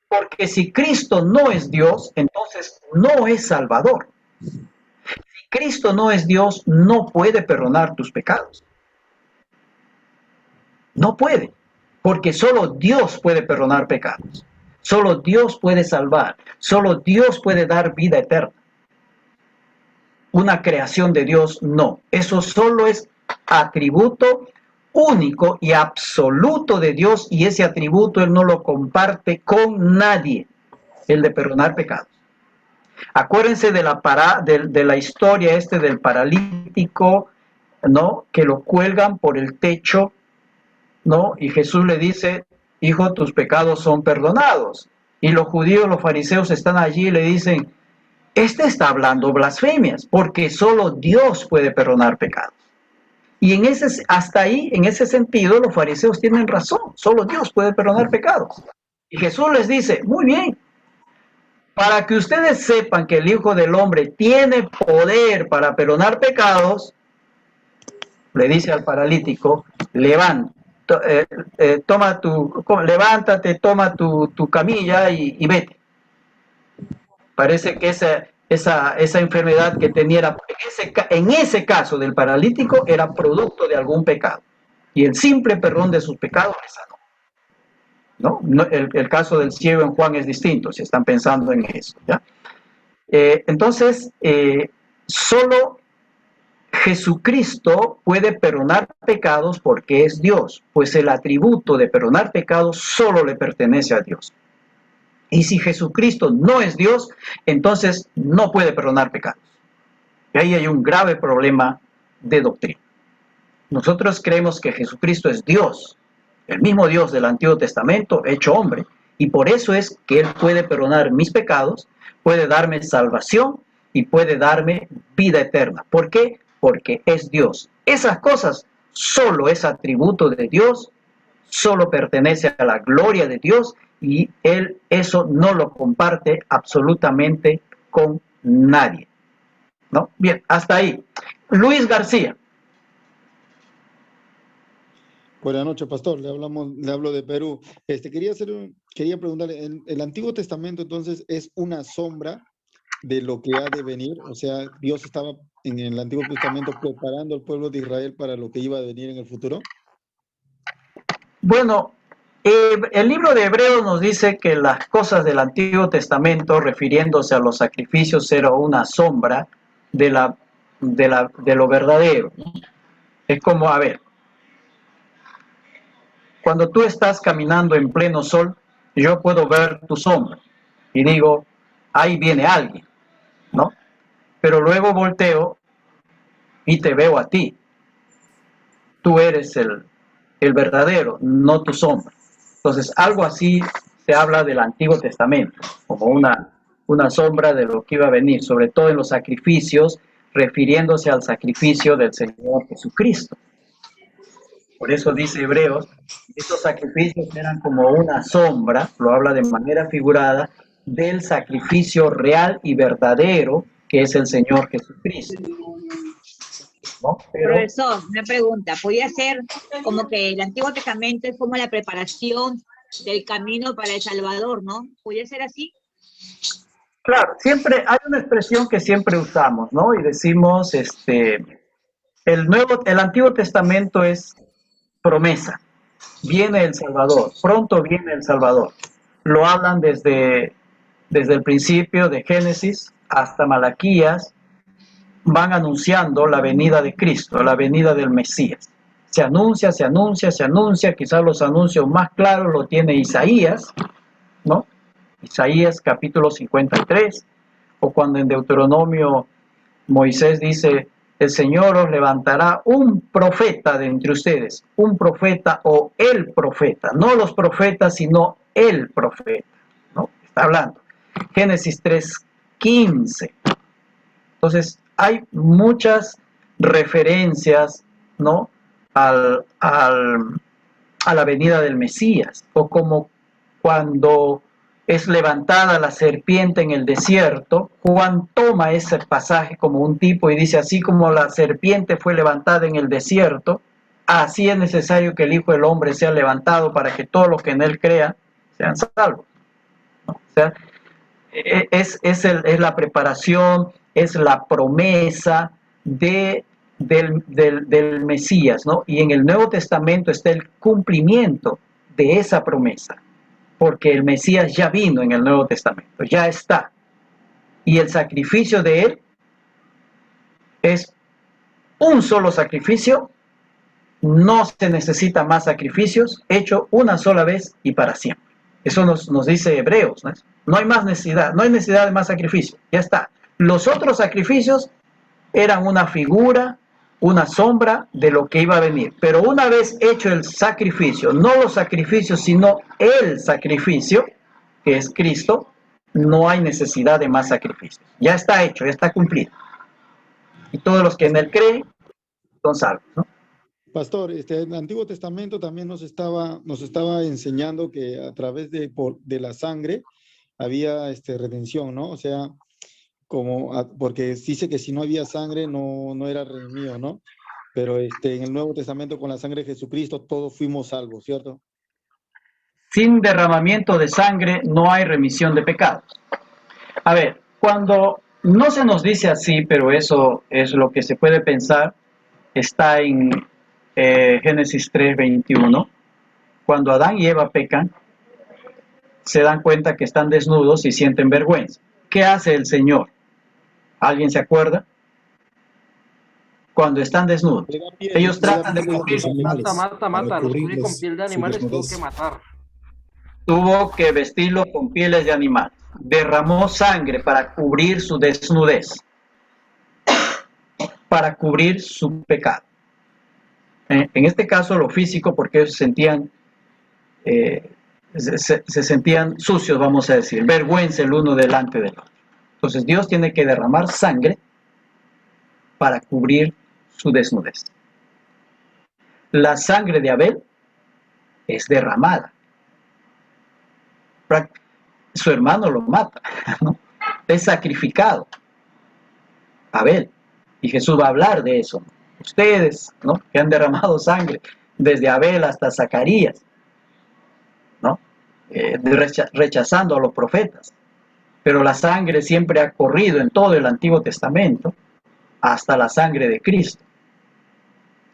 Speaker 1: porque si Cristo no es Dios, entonces no es Salvador. Si Cristo no es Dios, no puede perdonar tus pecados. No puede, porque solo Dios puede perdonar pecados. Solo Dios puede salvar. Solo Dios puede dar vida eterna. Una creación de Dios, no. Eso solo es atributo único y absoluto de Dios, y ese atributo Él no lo comparte con nadie, el de perdonar pecados. Acuérdense de la historia del paralítico, ¿no? Que lo cuelgan por el techo, ¿no? Y Jesús le dice: hijo, tus pecados son perdonados. Y los judíos, los fariseos están allí y le dicen: este está hablando blasfemias, porque solo Dios puede perdonar pecados. Y hasta ahí, en ese sentido, los fariseos tienen razón, solo Dios puede perdonar pecados. Y Jesús les dice: muy bien, para que ustedes sepan que el Hijo del Hombre tiene poder para perdonar pecados, le dice al paralítico: levántate, toma tu camilla y vete. Parece que esa enfermedad que tenía en ese caso del paralítico era producto de algún pecado, y el simple perdón de sus pecados le sanó. ¿No? El caso del ciego en Juan es distinto, si están pensando en eso, ¿ya? Entonces, solo Jesucristo puede perdonar pecados porque es Dios, pues el atributo de perdonar pecados solo le pertenece a Dios. Y si Jesucristo no es Dios, entonces no puede perdonar pecados. Y ahí hay un grave problema de doctrina. Nosotros creemos que Jesucristo es Dios, el mismo Dios del Antiguo Testamento, hecho hombre. Y por eso es que Él puede perdonar mis pecados, puede darme salvación y puede darme vida eterna. ¿Por qué? Porque es Dios. Esas cosas solo es atributo de Dios, solo pertenece a la gloria de Dios, y Él eso no lo comparte absolutamente con nadie, ¿no? Bien, hasta ahí. Luis García.
Speaker 3: Buenas noches, pastor. Le hablo de Perú. Quería preguntarle, ¿el Antiguo Testamento entonces es una sombra de lo que ha de venir? O sea, Dios estaba en el Antiguo Testamento preparando al pueblo de Israel para lo que iba a venir en el futuro.
Speaker 1: Bueno, el libro de Hebreos nos dice que las cosas del Antiguo Testamento, refiriéndose a los sacrificios, era una sombra de lo verdadero. Es como, a ver, cuando tú estás caminando en pleno sol, yo puedo ver tu sombra y digo: ahí viene alguien, ¿no? Pero luego volteo y te veo a ti. Tú eres el verdadero, no tu sombra. Entonces, algo así se habla del Antiguo Testamento, como una sombra de lo que iba a venir, sobre todo en los sacrificios, refiriéndose al sacrificio del Señor Jesucristo. Por eso dice Hebreos, estos sacrificios eran como una sombra, lo habla de manera figurada, del sacrificio real y verdadero que es el Señor Jesucristo, ¿no? Pero,
Speaker 12: Profesor, una pregunta. ¿Podría ser como que el Antiguo Testamento es como la preparación del camino para el Salvador, ¿no? ¿Podría ser así?
Speaker 1: claro, siempre hay una expresión que siempre usamos, ¿no? Y decimos, el Antiguo Testamento es promesa. Viene el Salvador, pronto viene el Salvador. Lo hablan desde el principio de Génesis hasta Malaquías, van anunciando la venida de Cristo, la venida del Mesías. Se anuncia, se anuncia, se anuncia, quizás los anuncios más claros lo tiene Isaías, ¿no? Isaías capítulo 53, o cuando en Deuteronomio Moisés dice, el Señor os levantará un profeta de entre ustedes, un profeta o el profeta, no los profetas, sino el profeta, ¿no? Está hablando. Génesis 3:15. Entonces, hay muchas referencias, ¿no? A la venida del Mesías, o como cuando es levantada la serpiente en el desierto, Juan toma ese pasaje como un tipo y dice, así como la serpiente fue levantada en el desierto, así es necesario que el Hijo del Hombre sea levantado para que todos los que en él crean sean salvos, ¿no? O sea, es la preparación, es la promesa del Mesías, ¿no? Y en el Nuevo Testamento está el cumplimiento de esa promesa, porque el Mesías ya vino en el Nuevo Testamento, ya está. Y el sacrificio de él es un solo sacrificio, no se necesita más sacrificios, hecho una sola vez y para siempre. Eso nos dice Hebreos, ¿no? No hay más necesidad, no hay necesidad de más sacrificio, ya está. Los otros sacrificios eran una figura, una sombra de lo que iba a venir. Pero una vez hecho el sacrificio, no los sacrificios, sino el sacrificio, que es Cristo, no hay necesidad de más sacrificios. Ya está hecho, ya está cumplido. Y todos los que en él creen son salvos, ¿no?
Speaker 3: Pastor, el Antiguo Testamento también nos estaba enseñando que a través de la sangre había redención, ¿no? O sea, porque dice que si no había sangre no era redimido, ¿no? Pero en el Nuevo Testamento con la sangre de Jesucristo todos fuimos salvos, ¿cierto?
Speaker 1: Sin derramamiento de sangre no hay remisión de pecados. A ver, cuando no se nos dice así, pero eso es lo que se puede pensar, está en Génesis 3:21. Cuando Adán y Eva pecan, se dan cuenta que están desnudos y sienten vergüenza. ¿Qué hace el Señor? ¿Alguien se acuerda? Cuando están desnudos, ellos tratan de cubrir.
Speaker 6: Mata, los cubrí con piel de animales, tuvo que matar.
Speaker 1: Tuvo que vestirlos con pieles de animal. Derramó sangre para cubrir su desnudez, para cubrir su pecado. En este caso lo físico, porque ellos sentían, se sentían sucios, vamos a decir, vergüenza el uno delante del otro. Entonces Dios tiene que derramar sangre para cubrir su desnudez. La sangre de Abel es derramada. Su hermano lo mata, ¿no? Es sacrificado Abel, y Jesús va a hablar de eso. Ustedes, ¿no?, que han derramado sangre desde Abel hasta Zacarías, ¿no?, rechazando a los profetas, pero la sangre siempre ha corrido en todo el Antiguo Testamento hasta la sangre de Cristo,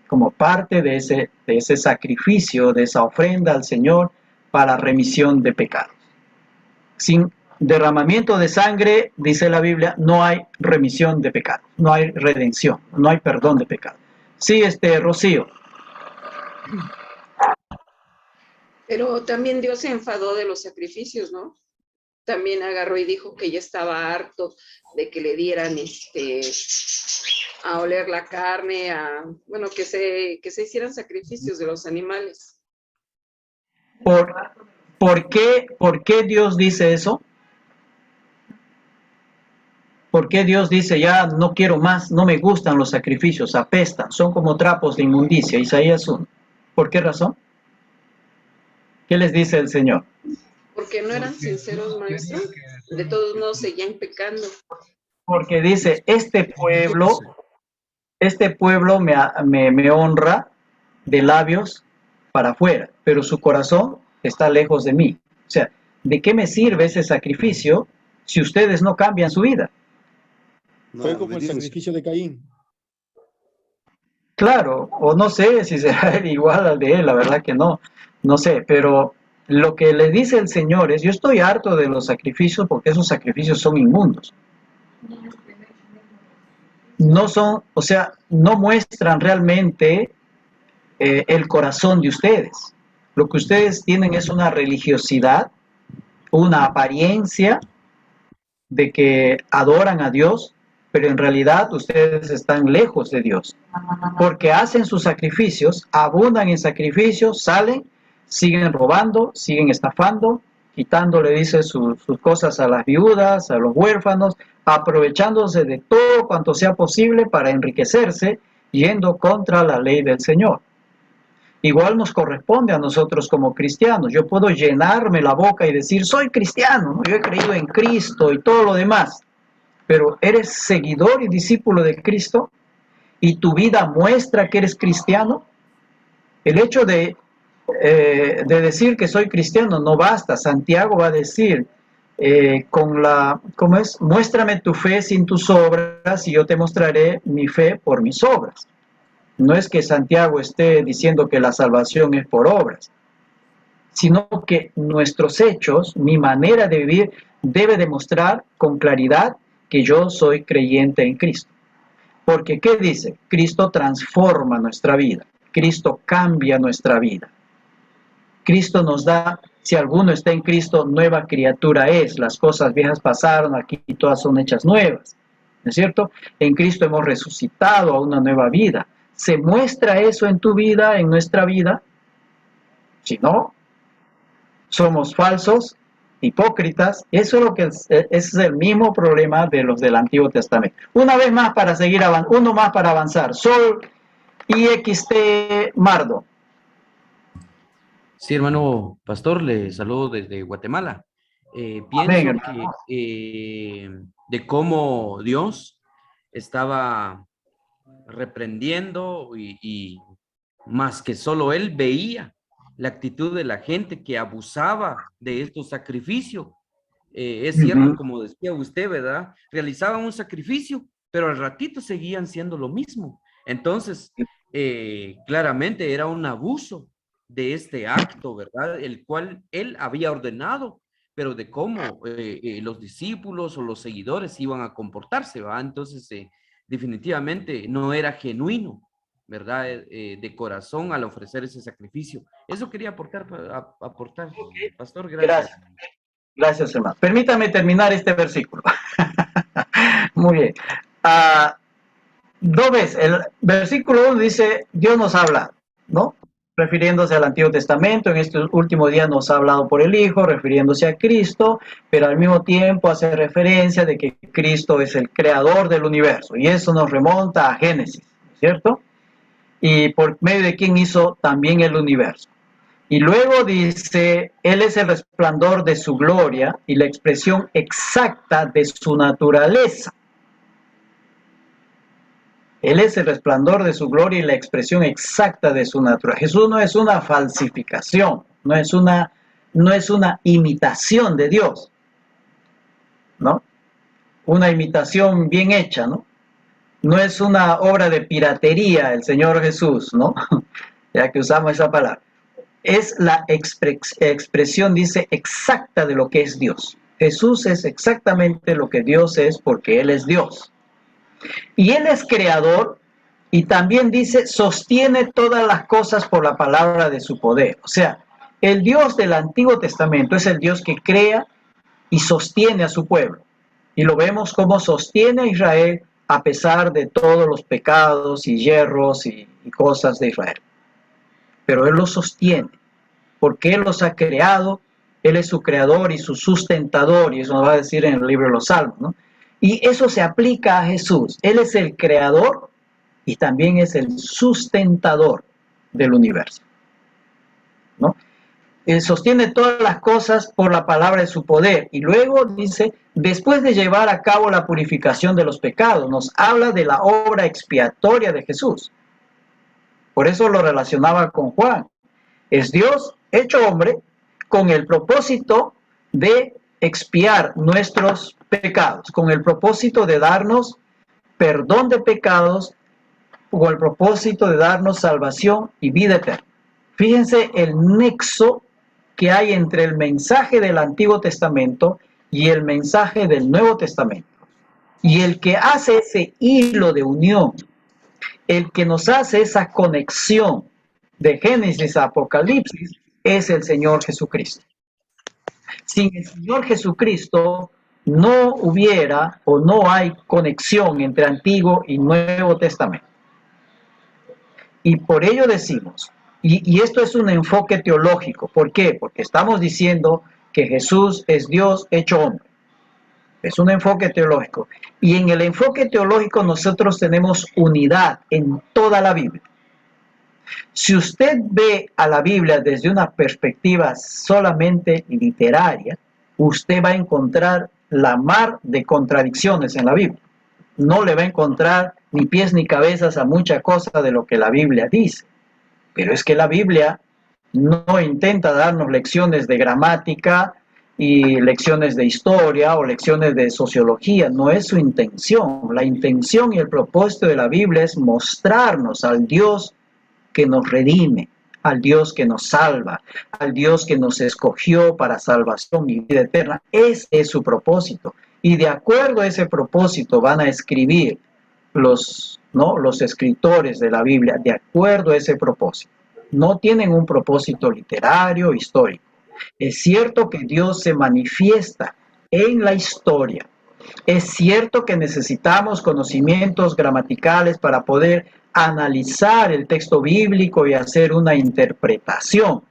Speaker 1: como parte de ese sacrificio, de esa ofrenda al Señor para remisión de pecados. Sin derramamiento de sangre, dice la Biblia, no hay remisión de pecados, no hay redención, no hay perdón de pecados. Sí, Rocío.
Speaker 13: Pero también Dios se enfadó de los sacrificios, ¿no? También agarró y dijo que ya estaba harto de que le dieran a oler la carne, que se hicieran sacrificios de los animales.
Speaker 1: ¿Por qué Dios dice eso? ¿Por qué Dios dice ya no quiero más, no me gustan los sacrificios, apestan, son como trapos de inmundicia? Isaías 1. ¿Por qué razón? ¿Qué les dice el Señor?
Speaker 13: Porque no eran sinceros, maestro. De todos modos seguían pecando.
Speaker 1: Porque dice, este pueblo me honra de labios para afuera, pero su corazón está lejos de mí. O sea, ¿de qué me sirve ese sacrificio si ustedes no cambian su vida?
Speaker 3: Fue como el sacrificio de Caín.
Speaker 1: Claro, o no sé si será igual al de él, la verdad que no sé, pero lo que le dice el Señor es, yo estoy harto de los sacrificios porque esos sacrificios son inmundos. No son, o sea, no muestran realmente el corazón de ustedes. Lo que ustedes tienen es una religiosidad, una apariencia de que adoran a Dios, pero en realidad ustedes están lejos de Dios, porque hacen sus sacrificios, abundan en sacrificios, salen, siguen robando, siguen estafando, quitándole, dice, sus cosas a las viudas, a los huérfanos, aprovechándose de todo cuanto sea posible para enriquecerse, yendo contra la ley del Señor. Igual nos corresponde a nosotros como cristianos. Yo puedo llenarme la boca y decir, soy cristiano, ¿no? Yo he creído en Cristo y todo lo demás, pero ¿eres seguidor y discípulo de Cristo? ¿Y tu vida muestra que eres cristiano? El hecho de decir que soy cristiano no basta. Santiago va a decir, ¿cómo es? Muéstrame tu fe sin tus obras y yo te mostraré mi fe por mis obras. No es que Santiago esté diciendo que la salvación es por obras, sino que nuestros hechos, mi manera de vivir, debe demostrar con claridad que yo soy creyente en Cristo. Porque, ¿qué dice? Cristo transforma nuestra vida. Cristo cambia nuestra vida. Cristo nos da, si alguno está en Cristo, nueva criatura es. Las cosas viejas pasaron, aquí todas son hechas nuevas. ¿No es cierto? En Cristo hemos resucitado a una nueva vida. ¿Se muestra eso en tu vida, en nuestra vida? Si no, somos falsos, hipócritas. Eso es lo que es el mismo problema de los del Antiguo Testamento. Una vez más para seguir avanzando, uno más para avanzar. Sol IXT Mardo.
Speaker 2: Sí, hermano pastor, le saludo desde Guatemala. Pienso que de cómo Dios estaba reprendiendo y más que solo él veía la actitud de la gente que abusaba de estos sacrificios. Es cierto, como decía usted, ¿verdad? Realizaban un sacrificio, pero al ratito seguían siendo lo mismo. Entonces, claramente era un abuso de este acto, ¿verdad? El cual él había ordenado, pero de cómo los discípulos o los seguidores iban a comportarse, ¿verdad? Entonces, definitivamente no era genuino, ¿verdad? De corazón al ofrecer ese sacrificio. Eso quería aportar, pastor, gracias.
Speaker 1: Gracias, hermano. Permítame terminar este versículo. Muy bien. Dos veces, el versículo 1 dice, Dios nos habla, ¿no? Refiriéndose al Antiguo Testamento, en estos últimos días nos ha hablado por el Hijo, refiriéndose a Cristo, pero al mismo tiempo hace referencia de que Cristo es el creador del universo, y eso nos remonta a Génesis, ¿cierto? Y por medio de quien hizo también el universo. Y luego dice, Él es el resplandor de su gloria y la expresión exacta de su naturaleza. Él es el resplandor de su gloria y la expresión exacta de su naturaleza. Jesús no es una falsificación, no es una imitación de Dios, ¿no? Una imitación bien hecha, ¿no? No es una obra de piratería el Señor Jesús, ¿no? Ya que usamos esa palabra. Es la expresión, dice, exacta de lo que es Dios. Jesús es exactamente lo que Dios es porque Él es Dios. Y Él es creador y también dice, sostiene todas las cosas por la palabra de su poder. O sea, el Dios del Antiguo Testamento es el Dios que crea y sostiene a su pueblo. Y lo vemos como sostiene a Israel a pesar de todos los pecados y yerros y cosas de Israel. Pero Él los sostiene, porque Él los ha creado, Él es su creador y su sustentador, y eso nos va a decir en el libro de los Salmos, ¿no? Y eso se aplica a Jesús. Él es el creador y también es el sustentador del universo, ¿no? Él sostiene todas las cosas por la palabra de su poder. Y luego dice, después de llevar a cabo la purificación de los pecados, nos habla de la obra expiatoria de Jesús. Por eso lo relacionaba con Juan. Es Dios hecho hombre con el propósito de expiar nuestros pecados, con el propósito de darnos perdón de pecados, con el propósito de darnos salvación y vida eterna. Fíjense el nexo que hay entre el mensaje del Antiguo Testamento y el mensaje del Nuevo Testamento. Y el que hace ese hilo de unión, el que nos hace esa conexión de Génesis a Apocalipsis, es el Señor Jesucristo. Sin el Señor Jesucristo no hubiera o no hay conexión entre Antiguo y Nuevo Testamento. Y por ello decimos, y esto es un enfoque teológico. ¿Por qué? Porque estamos diciendo que Jesús es Dios hecho hombre. Es un enfoque teológico. Y en el enfoque teológico nosotros tenemos unidad en toda la Biblia. Si usted ve a la Biblia desde una perspectiva solamente literaria, usted va a encontrar la mar de contradicciones en la Biblia. No le va a encontrar ni pies ni cabezas a mucha cosa de lo que la Biblia dice. Pero es que la Biblia no intenta darnos lecciones de gramática y lecciones de historia o lecciones de sociología. No es su intención. La intención y el propósito de la Biblia es mostrarnos al Dios que nos redime, al Dios que nos salva, al Dios que nos escogió para salvación y vida eterna. Ese es su propósito. Y de acuerdo a ese propósito van a escribir los escritores de la Biblia, de acuerdo a ese propósito. No tienen un propósito literario, histórico. Es cierto que Dios se manifiesta en la historia. Es cierto que necesitamos conocimientos gramaticales para poder analizar el texto bíblico y hacer una interpretación.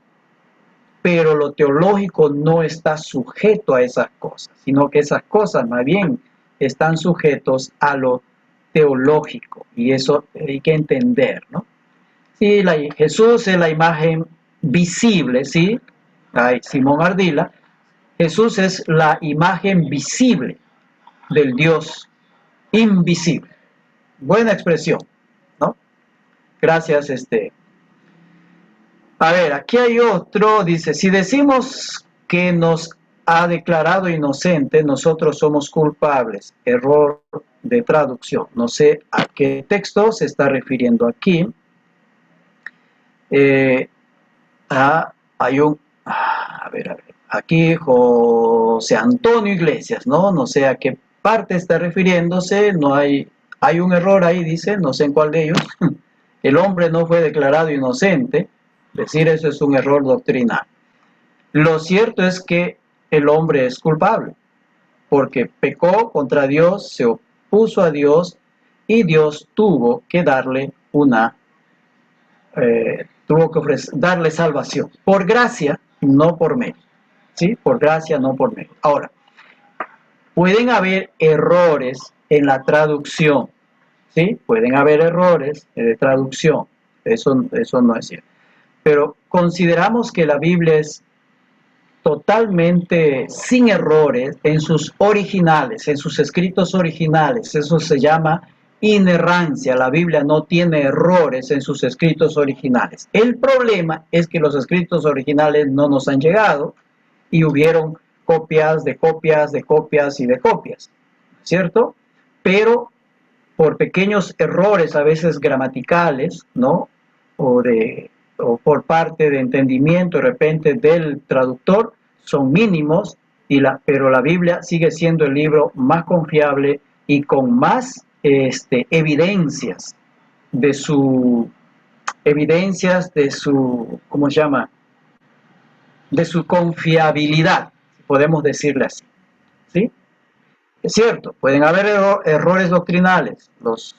Speaker 1: Pero lo teológico no está sujeto a esas cosas, sino que esas cosas más bien están sujetos a lo teológico, y eso hay que entender, ¿no? Sí, Jesús es la imagen visible, ¿sí? Ay, Simón Ardila, Jesús es la imagen visible del Dios invisible. Buena expresión, ¿no? Gracias, A ver, aquí hay otro, dice, si decimos que nos ha declarado inocente, nosotros somos culpables. Error de traducción. No sé a qué texto se está refiriendo aquí. Aquí José Antonio Iglesias, ¿no? No sé a qué parte está refiriéndose, no hay un error ahí, dice, no sé en cuál de ellos. El hombre no fue declarado inocente. Decir eso es un error doctrinal. Lo cierto es que el hombre es culpable, porque pecó contra Dios, se opuso a Dios, y Dios tuvo que darle darle salvación. Por gracia, no por medio. ¿Sí? Por gracia, no por medio. Ahora, pueden haber errores en la traducción. ¿Sí? Pueden haber errores de traducción. Eso no es cierto. Pero consideramos que la Biblia es totalmente sin errores en sus originales, en sus escritos originales. Eso se llama inerrancia. La Biblia no tiene errores en sus escritos originales. El problema es que los escritos originales no nos han llegado y hubieron copias de copias de copias y de copias, ¿cierto? Pero por pequeños errores, a veces gramaticales, ¿no? O por parte de entendimiento de repente del traductor, son mínimos, pero la Biblia sigue siendo el libro más confiable y con más evidencias de su, ¿cómo se llama? De su confiabilidad, podemos decirle así, ¿sí? Es cierto, pueden haber errores doctrinales, los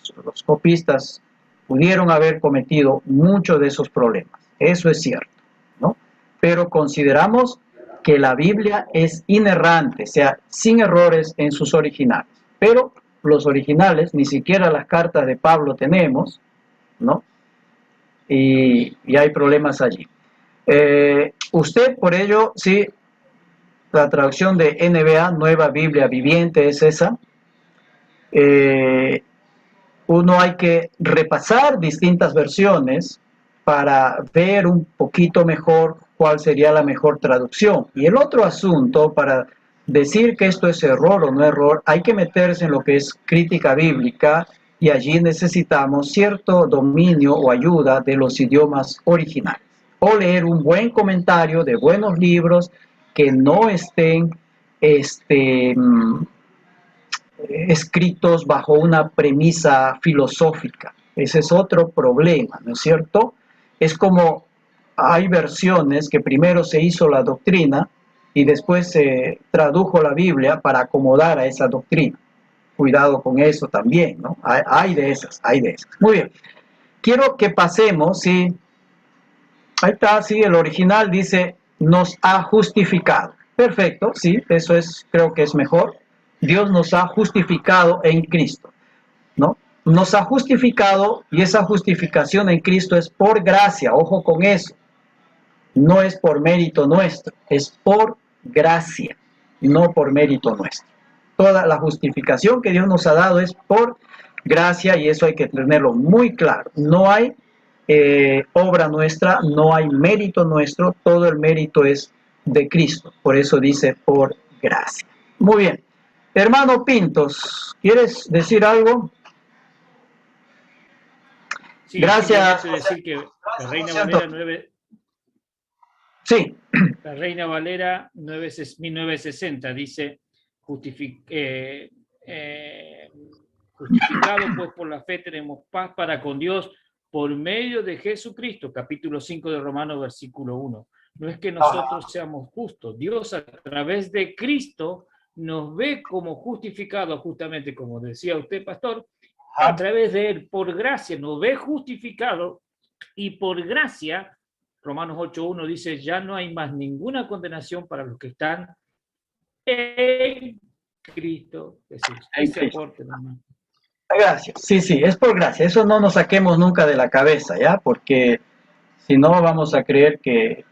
Speaker 1: copistas pudieron haber cometido muchos de esos problemas, eso es cierto, ¿no? Pero consideramos que la Biblia es inerrante, o sea, sin errores en sus originales. pero los originales, ni siquiera las cartas de Pablo tenemos, ¿no? Y hay problemas allí. Usted, por ello, sí, la traducción de NBA, Nueva Biblia Viviente, es esa. Uno hay que repasar distintas versiones para ver un poquito mejor cuál sería la mejor traducción. Y el otro asunto, para decir que esto es error o no error, hay que meterse en lo que es crítica bíblica, y allí necesitamos cierto dominio o ayuda de los idiomas originales, o leer un buen comentario de buenos libros que no estén escritos bajo una premisa filosófica. Ese es otro problema, ¿no es cierto? Es como hay versiones que primero se hizo la doctrina y después se tradujo la Biblia para acomodar a esa doctrina. Cuidado con eso también, ¿no? Hay de esas, hay de esas. Muy bien. Quiero que pasemos, sí. Ahí está, sí, el original dice, nos ha justificado. Perfecto, sí, eso es, creo que es mejor. Dios nos ha justificado en Cristo, ¿no? Nos ha justificado, y esa justificación en Cristo es por gracia, ojo con eso. No es por mérito nuestro, es por gracia, no por mérito nuestro. Toda la justificación que Dios nos ha dado es por gracia, y eso hay que tenerlo muy claro. No hay obra nuestra, no hay mérito nuestro, todo el mérito es de Cristo. Por eso dice por gracia. Muy bien. Hermano Pintos, ¿quieres decir algo?
Speaker 7: Sí,
Speaker 1: gracias.
Speaker 7: Decir que la Reina Valera 9...
Speaker 1: Sí.
Speaker 7: La Reina Valera 1960 dice, justificado pues por la fe tenemos paz para con Dios por medio de Jesucristo, capítulo 5 de Romanos, versículo 1. No es que nosotros seamos justos, Dios a través de Cristo nos ve como justificados, justamente como decía usted, pastor, a través de Él, por gracia, nos ve justificados, y por gracia, Romanos 8.1 dice, ya no hay más ninguna condenación para los que están en Cristo Jesús. Ese aporte, hermano.
Speaker 1: Gracias. Sí, sí, es por gracia. Eso no nos saquemos nunca de la cabeza, ¿ya? Porque si no vamos a creer que,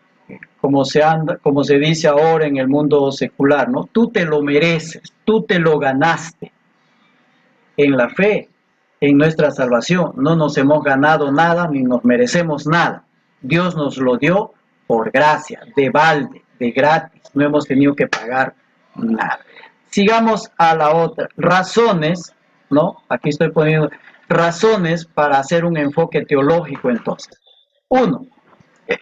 Speaker 1: como se dice ahora en el mundo secular, ¿no? Tú te lo mereces, tú te lo ganaste. En la fe, en nuestra salvación, no nos hemos ganado nada ni nos merecemos nada. Dios nos lo dio por gracia, de balde, de gratis. No hemos tenido que pagar nada. Sigamos a la otra. Razones, ¿no? Aquí estoy poniendo razones para hacer un enfoque teológico entonces. Uno,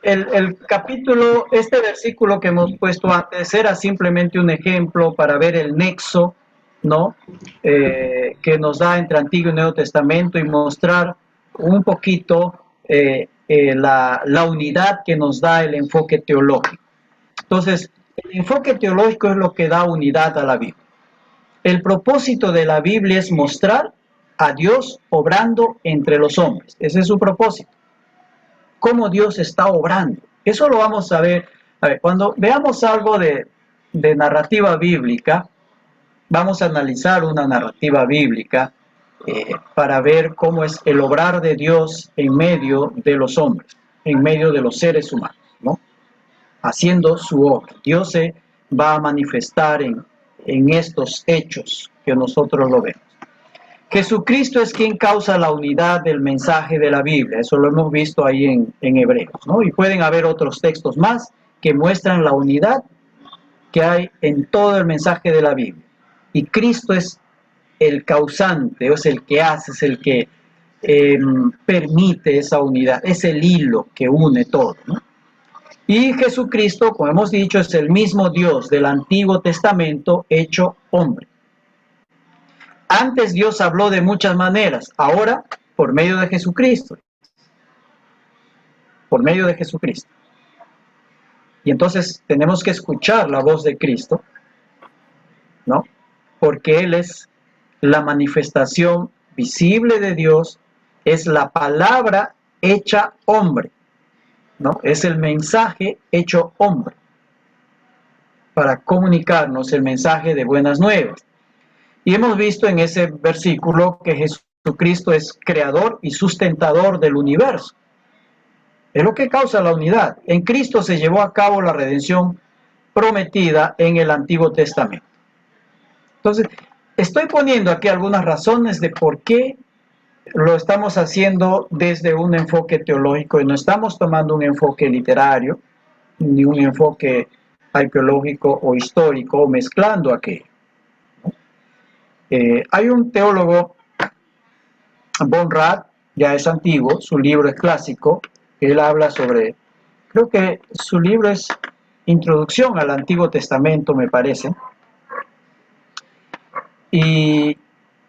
Speaker 1: el capítulo, este versículo que hemos puesto antes era simplemente un ejemplo para ver el nexo, ¿no? Que nos da entre Antiguo y Nuevo Testamento, y mostrar un poquito la unidad que nos da el enfoque teológico. Entonces, el enfoque teológico es lo que da unidad a la Biblia. El propósito de la Biblia es mostrar a Dios obrando entre los hombres. Ese es su propósito. Cómo Dios está obrando. Eso lo vamos a ver. A ver, cuando veamos algo de narrativa bíblica, vamos a analizar una narrativa bíblica para ver cómo es el obrar de Dios en medio de los hombres, en medio de los seres humanos, ¿no? Haciendo su obra. Dios se va a manifestar en estos hechos que nosotros lo vemos. Jesucristo es quien causa la unidad del mensaje de la Biblia. Eso lo hemos visto ahí en Hebreos, ¿no? Y pueden haber otros textos más que muestran la unidad que hay en todo el mensaje de la Biblia. Y Cristo es el causante, es el que hace, es el que permite esa unidad, es el hilo que une todo, ¿no? Y Jesucristo, como hemos dicho, es el mismo Dios del Antiguo Testamento hecho hombre. Antes Dios habló de muchas maneras, ahora por medio de Jesucristo. Por medio de Jesucristo. Y entonces tenemos que escuchar la voz de Cristo, ¿no? Porque Él es la manifestación visible de Dios, es la palabra hecha hombre, ¿no? Es el mensaje hecho hombre para comunicarnos el mensaje de buenas nuevas. Y hemos visto en ese versículo que Jesucristo es creador y sustentador del universo. Es lo que causa la unidad. En Cristo se llevó a cabo la redención prometida en el Antiguo Testamento. Entonces, estoy poniendo aquí algunas razones de por qué lo estamos haciendo desde un enfoque teológico y no estamos tomando un enfoque literario, ni un enfoque arqueológico o histórico, o mezclando aquello. Hay un teólogo, Von Rad, ya es antiguo, su libro es clásico, él habla sobre, creo que su libro es Introducción al Antiguo Testamento, me parece, y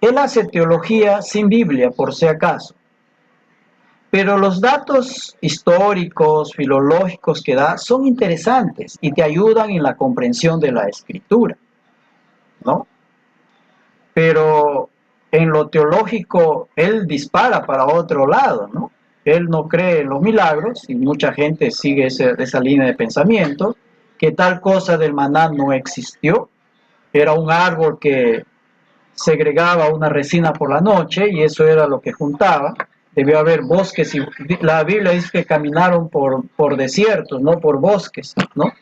Speaker 1: él hace teología sin Biblia, por si acaso, pero los datos históricos, filológicos que da son interesantes y te ayudan en la comprensión de la Escritura, ¿no? Pero en lo teológico él dispara para otro lado, ¿no? Él no cree en los milagros y mucha gente sigue esa línea de pensamiento, que tal cosa del maná no existió, era un árbol que segregaba una resina por la noche y eso era lo que juntaba. Debió haber bosques y la Biblia dice que caminaron por desiertos, no por bosques, ¿no?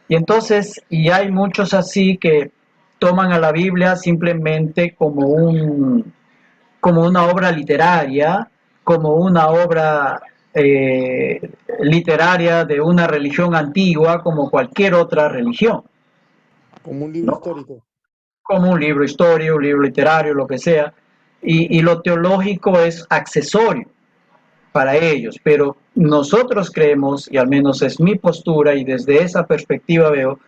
Speaker 1: Y entonces, y hay muchos así que toman a la Biblia simplemente como una obra literaria, como una obra literaria de una religión antigua, como cualquier otra religión.
Speaker 3: Como un libro
Speaker 1: ¿no?
Speaker 3: histórico.
Speaker 1: Como un libro histórico, un libro literario, lo que sea. Y lo teológico es accesorio para ellos, pero nosotros creemos, y al menos es mi postura, y desde esa perspectiva veo,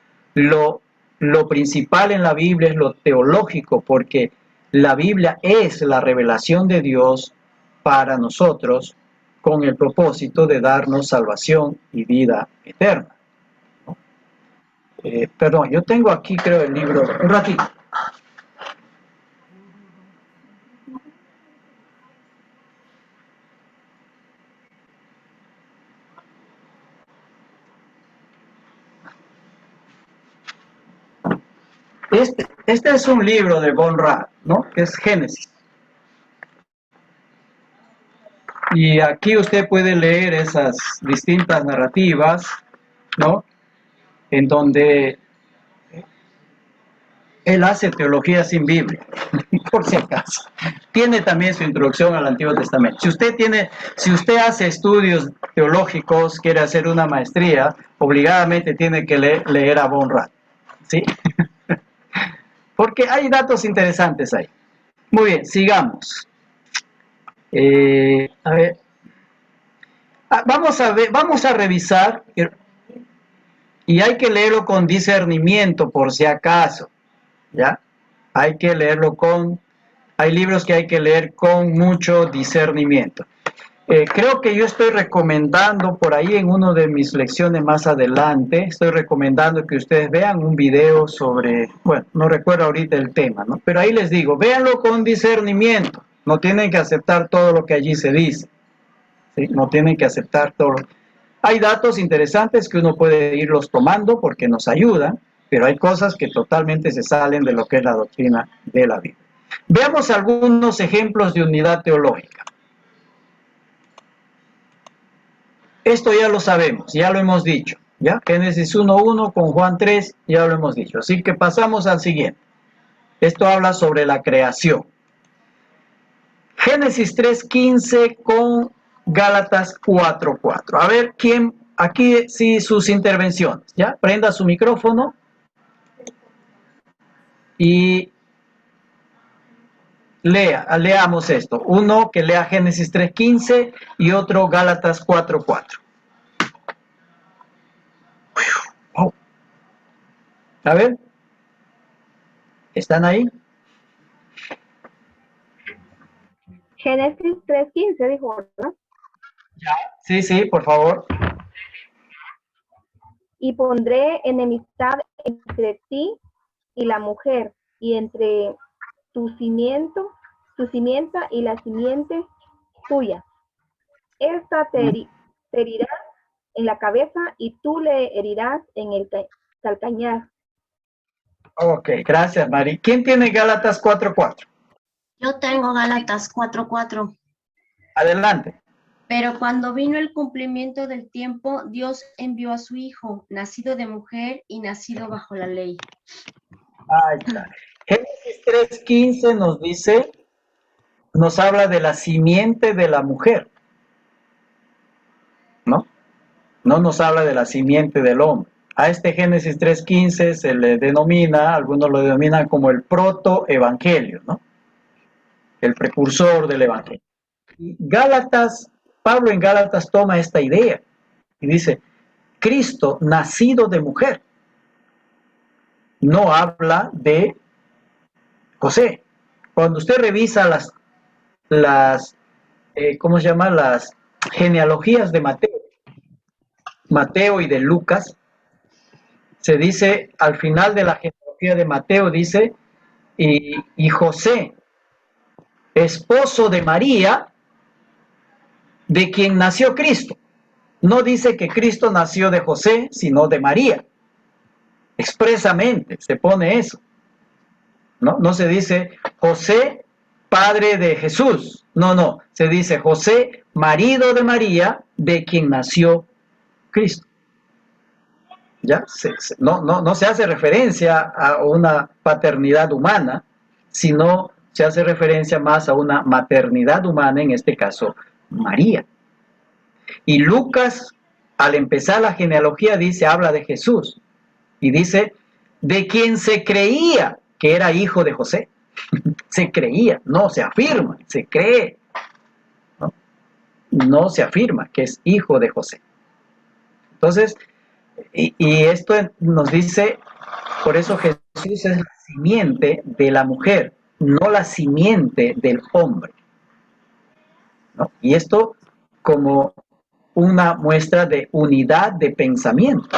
Speaker 1: lo principal en la Biblia es lo teológico, porque la Biblia es la revelación de Dios para nosotros con el propósito de darnos salvación y vida eterna. Perdón, yo tengo aquí creo el libro, un ratito. Este es un libro de Von Rad, ¿no? Que es Génesis. Y aquí usted puede leer esas distintas narrativas, ¿no? En donde él hace teología sin Biblia, por si acaso. Tiene también su introducción al Antiguo Testamento. Si usted hace estudios teológicos, quiere hacer una maestría, obligadamente tiene que leer a Von Rad, ¿sí? Porque hay datos interesantes ahí. Muy bien, sigamos. A ver. Vamos a revisar, y hay que leerlo con discernimiento, por si acaso, ¿ya? Hay que leerlo hay libros que hay que leer con mucho discernimiento. Creo que yo estoy recomendando por ahí en una de mis lecciones más adelante, estoy recomendando que ustedes vean un video sobre, bueno, no recuerdo ahorita el tema, ¿no? Pero ahí les digo, véanlo con discernimiento, no tienen que aceptar todo lo que allí se dice, ¿sí? No tienen que aceptar todo. Hay datos interesantes que uno puede irlos tomando porque nos ayudan, pero hay cosas que totalmente se salen de lo que es la doctrina de la Biblia. Veamos algunos ejemplos de unidad teológica. Esto ya lo sabemos, ya lo hemos dicho, ¿ya? Génesis 1:1 con Juan 3, ya lo hemos dicho. Así que pasamos al siguiente. Esto habla sobre la creación. Génesis 3:15 con Gálatas 4:4. A ver, ¿quién? Aquí sí sus intervenciones, ¿ya? Prenda su micrófono y leamos esto. Uno que lea Génesis 3:15 y otro Gálatas 4:4. Oh. A ver, ¿están ahí?
Speaker 14: Génesis 3:15 dijo, ¿no?
Speaker 1: Sí, sí, por favor.
Speaker 14: Y pondré enemistad entre ti y la mujer, y entre tu simienta y la simiente tuya. Esta te herirá en la cabeza y tú le herirás en el calcañar.
Speaker 1: Ok, gracias, Mari. ¿Quién tiene Gálatas 4:4?
Speaker 5: Yo tengo Gálatas 4:4.
Speaker 1: Adelante.
Speaker 5: Pero cuando vino el cumplimiento del tiempo, Dios envió a su Hijo, nacido de mujer y nacido bajo la ley.
Speaker 1: Ahí está. Génesis 3:15 nos dice, nos habla de la simiente de la mujer, ¿no? No nos habla de la simiente del hombre. A este Génesis 3:15 se le denomina, algunos lo denominan como el protoevangelio, ¿no? El precursor del evangelio. Y Gálatas, Pablo en Gálatas toma esta idea y dice, Cristo nacido de mujer. No habla de José. Cuando usted revisa ¿cómo se llama? Las genealogías de Mateo y de Lucas, se dice, al final de la genealogía de Mateo, dice, y José, esposo de María, de quien nació Cristo. No dice que Cristo nació de José, sino de María. Expresamente se pone eso. No se dice José, padre de Jesús. No, se dice José, marido de María, de quien nació Cristo. ¿Ya? No se hace referencia a una paternidad humana, sino se hace referencia más a una maternidad humana, en este caso, María. Y Lucas, al empezar la genealogía, habla de Jesús, y dice, de quien se creía que era hijo de José. Se creía, no se afirma, se cree. No se afirma que es hijo de José. Entonces, y esto nos dice, por eso Jesús es la simiente de la mujer, no la simiente del hombre, ¿no? Y esto como una muestra de unidad de pensamiento.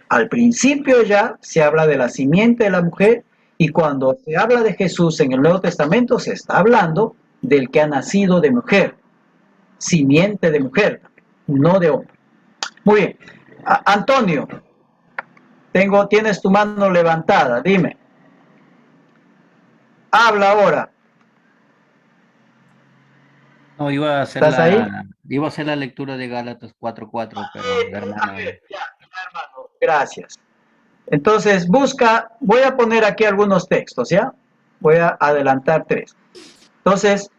Speaker 1: Al principio ya se habla de la simiente de la mujer, y cuando se habla de Jesús en el Nuevo Testamento se está hablando del que ha nacido de mujer, simiente de mujer, no de hombre. Muy bien. Antonio, tienes tu mano levantada, dime. Habla ahora.
Speaker 15: No, iba a hacer
Speaker 1: ¿Estás ahí?
Speaker 15: iba a hacer la lectura de Gálatas 4:4, pero la hermana...
Speaker 1: hermano, gracias. Entonces, voy a poner aquí algunos textos, ¿ya? Voy a adelantar 3. Entonces,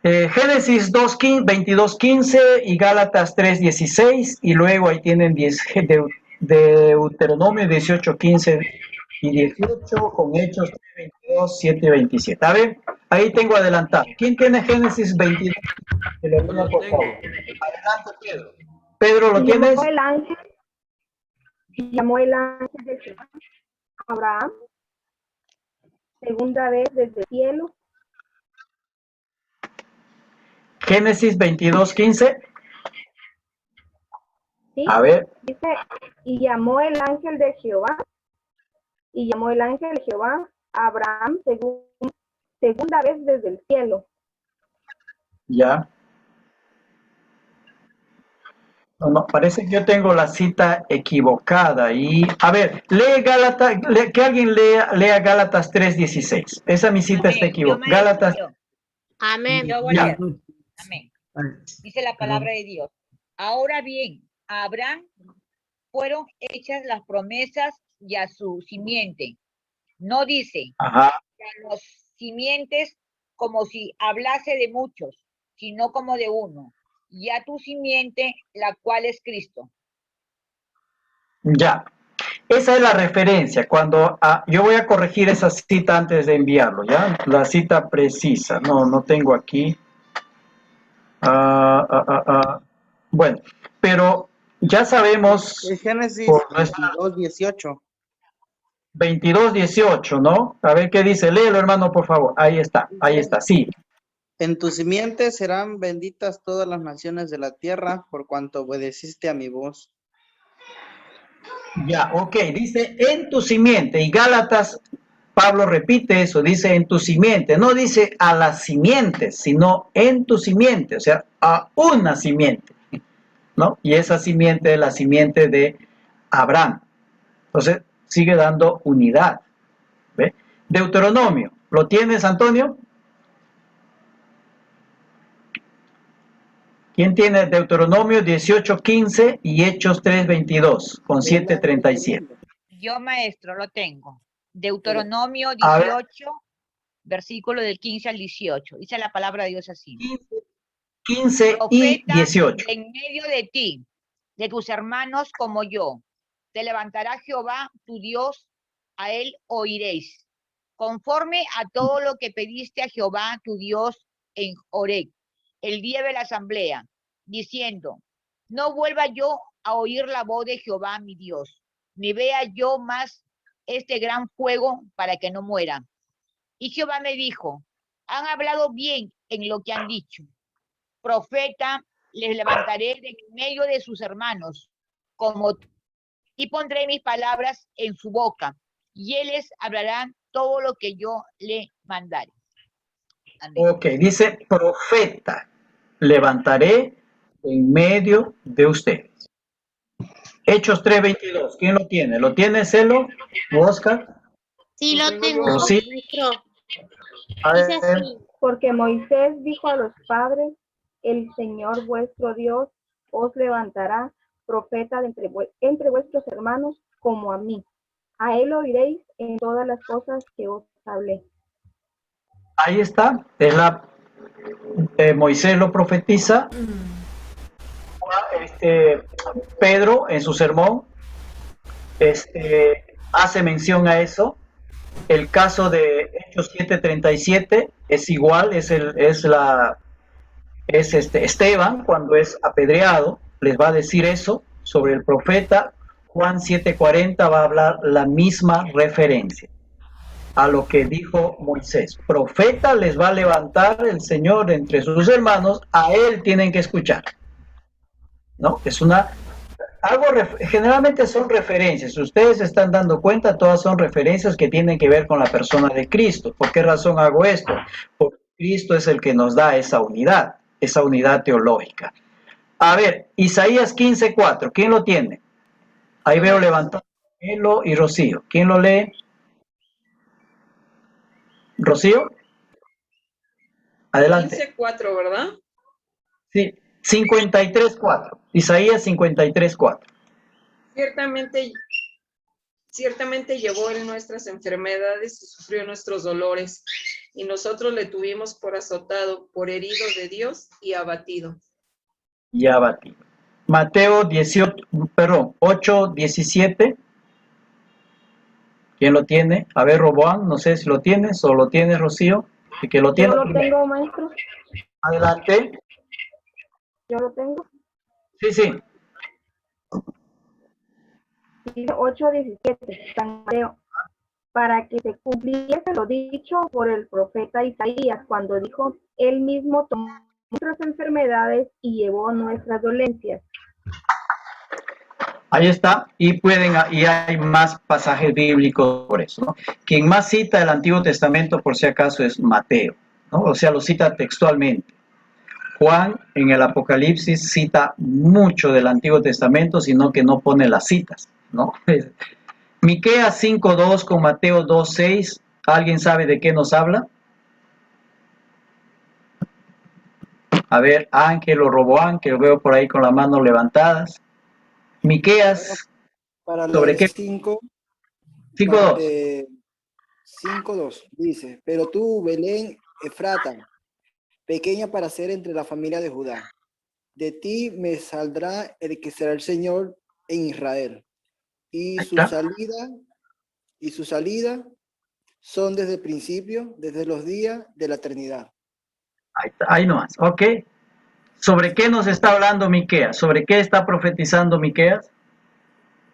Speaker 1: Génesis 22:15 y Gálatas 3:16, y luego ahí tienen Deuteronomio 18:15 y 18, con Hechos 3:22, 7 y 27. A ver, ahí tengo adelantado. ¿Quién tiene Génesis 22? Que lo lea, por favor. Adelante, Pedro. Pedro, ¿lo tienes?
Speaker 14: Llamó el ángel de Jehová a Abraham, segunda vez desde el cielo.
Speaker 1: Génesis 22:15.
Speaker 14: ¿Sí?
Speaker 1: A ver.
Speaker 14: Dice, y llamó el ángel de Jehová a Abraham segunda vez desde el cielo.
Speaker 1: Ya. No, parece que yo tengo la cita equivocada. Y, a ver, que alguien lea Gálatas 3:16. Esa mi cita está equivocada. Gálatas.
Speaker 10: Amén.
Speaker 12: Yo voy a leer. Amén. Dice la palabra de Dios. Ahora bien, a Abraham fueron hechas las promesas y a su simiente. No dice
Speaker 1: Ajá.
Speaker 12: a los simientes como si hablase de muchos, sino como de uno. Y a tu simiente, la cual es Cristo.
Speaker 1: Ya. Esa es la referencia. Cuando yo voy a corregir esa cita antes de enviarlo, ¿ya? La cita precisa. No tengo aquí. Bueno, pero ya sabemos.
Speaker 9: Es Génesis 22:18.
Speaker 1: 22:18, ¿no? A ver qué dice. Léelo, hermano, por favor. Ahí está, sí.
Speaker 9: En tu simiente serán benditas todas las naciones de la tierra, por cuanto obedeciste a mi voz.
Speaker 1: Ya, ok, dice en tu simiente, y Gálatas, Pablo repite eso, dice en tu simiente, no dice a las simientes, sino en tu simiente, o sea, a una simiente, ¿no? Y esa simiente es la simiente de Abraham. Entonces, sigue dando unidad. ¿Ve? Deuteronomio, ¿lo tienes, Antonio? ¿Quién tiene Deuteronomio 18:15 y Hechos 3:22 con 7:37?
Speaker 12: Yo, maestro, lo tengo. Deuteronomio
Speaker 1: A ver.
Speaker 12: 18, versículo del 15 al 18. Dice la palabra de Dios así.
Speaker 1: 15 y
Speaker 12: Profeta
Speaker 1: 18.
Speaker 12: en medio de ti, de tus hermanos como yo. Te levantará Jehová, tu Dios, a él oiréis. Conforme a todo lo que pediste a Jehová, tu Dios, en Horeb, el día de la asamblea, diciendo, no vuelva yo a oír la voz de Jehová, mi Dios, ni vea yo más este gran fuego para que no muera. Y Jehová me dijo, han hablado bien en lo que han dicho. Profeta les levantaré de en medio de sus hermanos, como y pondré mis palabras en su boca, y él les hablará todo lo que yo le mandare. Amén.
Speaker 1: Ok, dice profeta, levantaré en medio de ustedes. Hechos 3:22, ¿quién lo tiene? ¿Lo tiene Celo o Oscar?
Speaker 10: Sí, lo tengo,
Speaker 1: ¿O sí?
Speaker 10: maestro.
Speaker 1: A
Speaker 10: Dice
Speaker 1: ver.
Speaker 10: así.
Speaker 14: Porque Moisés dijo a los padres, el Señor vuestro Dios os levantará profeta de entre vuestros hermanos como a mí. A él oiréis en todas las cosas que os hablé.
Speaker 1: Ahí está, es la Moisés lo profetiza. Pedro en su sermón hace mención a eso. El caso de Hechos 7:37 es igual, es Esteban cuando es apedreado, les va a decir eso sobre el profeta. Juan 7:40 va a hablar la misma referencia a lo que dijo Moisés. Profeta les va a levantar el Señor entre sus hermanos, a él tienen que escuchar. ¿No? Es generalmente son referencias. Si ustedes se están dando cuenta, todas son referencias que tienen que ver con la persona de Cristo. ¿Por qué razón hago esto? Porque Cristo es el que nos da esa unidad teológica. A ver, Isaías 15:4, ¿quién lo tiene? Ahí veo levantado Elo y Rocío. ¿Quién lo lee? ¿Rocío? Adelante.
Speaker 13: 15:4, ¿verdad?
Speaker 1: Sí, 53:4. Isaías 53:4.
Speaker 13: Ciertamente llevó él nuestras enfermedades y sufrió nuestros dolores, y nosotros le tuvimos por azotado, por herido de Dios y abatido.
Speaker 1: Y abatido. Mateo 8:17. ¿Quién lo tiene? A ver, Roboán, no sé si lo tienes o lo tienes, Rocío. ¿Y que lo tiene?
Speaker 14: Yo lo tengo, maestro.
Speaker 1: Adelante.
Speaker 14: Yo lo tengo.
Speaker 1: Sí, sí.
Speaker 14: 8:17, San Mateo, para que se cumpliese lo dicho por el profeta Isaías, cuando dijo, él mismo tomó nuestras enfermedades y llevó nuestras dolencias.
Speaker 1: Ahí está, y hay más pasajes bíblicos por eso, ¿no? Quien más cita el Antiguo Testamento, por si acaso, es Mateo, ¿no? O sea, lo cita textualmente. Juan, en el Apocalipsis, cita mucho del Antiguo Testamento, sino que no pone las citas, ¿no? Miqueas 5:2 con Mateo 2:6, ¿alguien sabe de qué nos habla? A ver, Ángel o Roboán, que lo veo por ahí con las manos levantadas. Miqueas,
Speaker 16: para
Speaker 1: ¿sobre qué?
Speaker 16: 5:2 dice, pero tú, Belén Efrata, pequeña para ser entre la familia de Judá, de ti me saldrá el que será el Señor en Israel, y su salida son desde el principio, desde los días de la eternidad.
Speaker 1: Ahí nomás, ok. ¿Sobre qué nos está hablando Miqueas? ¿Sobre qué está profetizando Miqueas?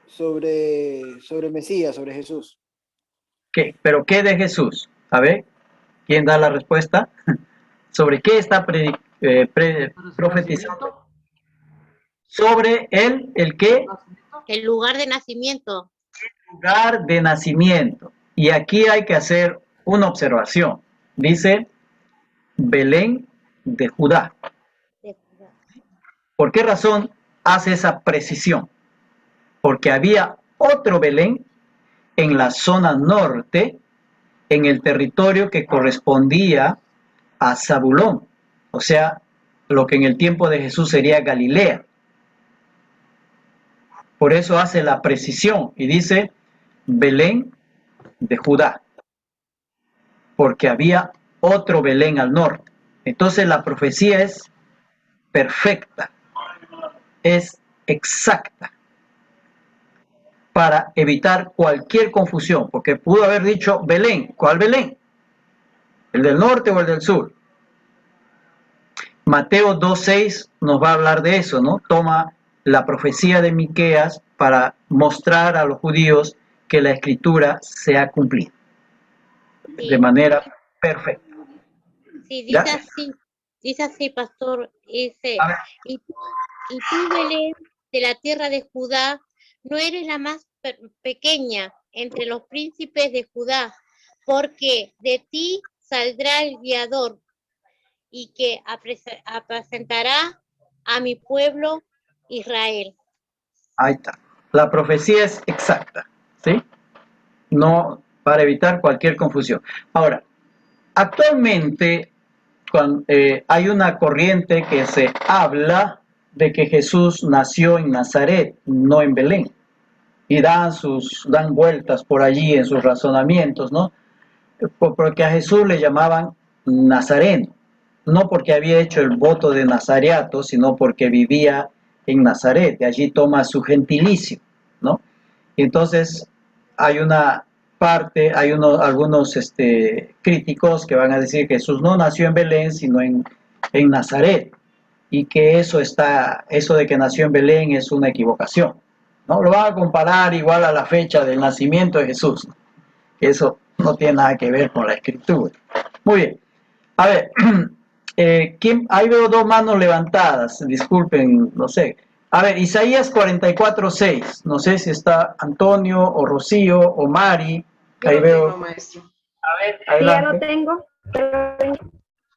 Speaker 16: Sobre el Mesías, sobre Jesús.
Speaker 1: ¿Qué? ¿Pero qué de Jesús? A ver, ¿quién da la respuesta? ¿Sobre qué está profetizando? Sobre ¿el qué?
Speaker 10: El lugar de nacimiento.
Speaker 1: Lugar de nacimiento. Y aquí hay que hacer una observación. Dice Belén de Judá. ¿Por qué razón hace esa precisión? Porque había otro Belén en la zona norte, en el territorio que correspondía a Zabulón, o sea, lo que en el tiempo de Jesús sería Galilea. Por eso hace la precisión y dice Belén de Judá, porque había otro Belén al norte. Entonces la profecía es perfecta, es exacta, para evitar cualquier confusión, porque pudo haber dicho Belén. ¿Cuál Belén? ¿El del norte o el del sur? Mateo 2:6 nos va a hablar de eso, ¿no? Toma la profecía de Miqueas para mostrar a los judíos que la escritura se ha cumplido de manera perfecta.
Speaker 10: Sí,
Speaker 1: ¿Ya?
Speaker 10: dice así, pastor, dice, y tú, Belén, de la tierra de Judá, no eres la más pequeña entre los príncipes de Judá, porque de ti saldrá el guiador, y que apacentará a mi pueblo Israel.
Speaker 1: Ahí está. La profecía es exacta, ¿sí? No, para evitar cualquier confusión. Ahora, actualmente hay una corriente que se habla de que Jesús nació en Nazaret, no en Belén. Y dan vueltas por allí en sus razonamientos, ¿no? Porque a Jesús le llamaban Nazareno, no porque había hecho el voto de nazareato, sino porque vivía en Nazaret, de allí toma su gentilicio, ¿no? Entonces, hay una parte, hay algunos críticos que van a decir que Jesús no nació en Belén, sino en Nazaret, y que eso de que nació en Belén es una equivocación, ¿no? Lo van a comparar igual a la fecha del nacimiento de Jesús, ¿no? Eso no tiene nada que ver con la escritura. Muy bien. A ver, ahí veo dos manos levantadas, disculpen, no sé. A ver, Isaías 44:6. No sé si está Antonio o Rocío o Mari.
Speaker 13: Yo
Speaker 1: ahí
Speaker 13: lo
Speaker 1: veo.
Speaker 13: tengo, maestro.
Speaker 1: A ver,
Speaker 14: adelante. Sí, ya lo tengo.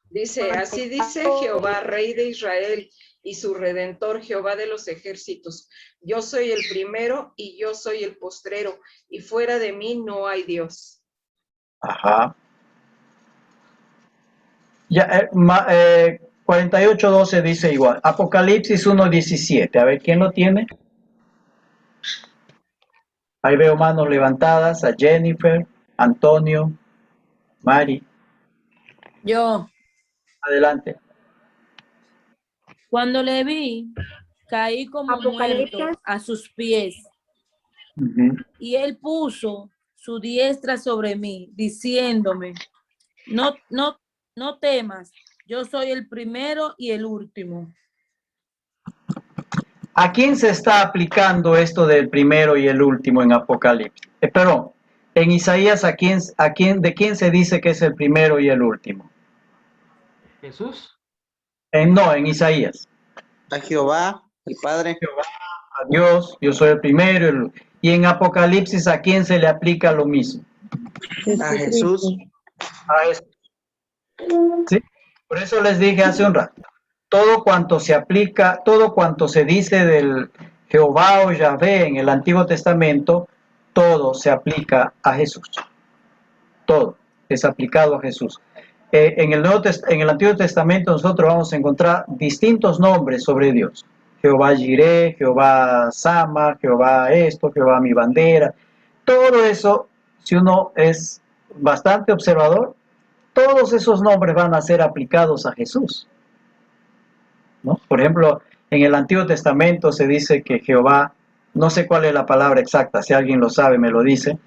Speaker 13: Dice, así dice Jehová, Rey de Israel, y su Redentor, Jehová de los ejércitos. Yo soy el primero y yo soy el postrero, y fuera de mí no hay Dios.
Speaker 1: Ajá. Ya, 48:12 dice igual. Apocalipsis 1:17. A ver, ¿quién lo tiene? Ahí veo manos levantadas a Jennifer, Antonio, Mari.
Speaker 17: Yo,
Speaker 1: Adelante.
Speaker 17: cuando le vi, caí como muerto a sus pies. Y él puso su diestra sobre mí, diciéndome, no temas, yo soy el primero y el último.
Speaker 1: ¿A quién se está aplicando esto del primero y el último en Apocalipsis? Perdón, en Isaías, ¿de quién se dice que es el primero y el último?
Speaker 6: Jesús.
Speaker 1: No, en Isaías.
Speaker 9: A Jehová, el Padre.
Speaker 1: Jehová, a Dios, yo soy el primero. Y en Apocalipsis, ¿a quién se le aplica lo mismo?
Speaker 9: A Jesús.
Speaker 1: A Jesús. ¿Sí? Por eso les dije hace un rato, todo cuanto se aplica, todo cuanto se dice del Jehová o Yahvé en el Antiguo Testamento, todo se aplica a Jesús. Todo es aplicado a Jesús. En el Antiguo Testamento nosotros vamos a encontrar distintos nombres sobre Dios. Jehová Jireh, Jehová Sama, Jehová esto, Jehová mi bandera. Todo eso, si uno es bastante observador, todos esos nombres van a ser aplicados a Jesús, ¿no? Por ejemplo, en el Antiguo Testamento se dice que Jehová, no sé cuál es la palabra exacta, si alguien lo sabe me lo dice,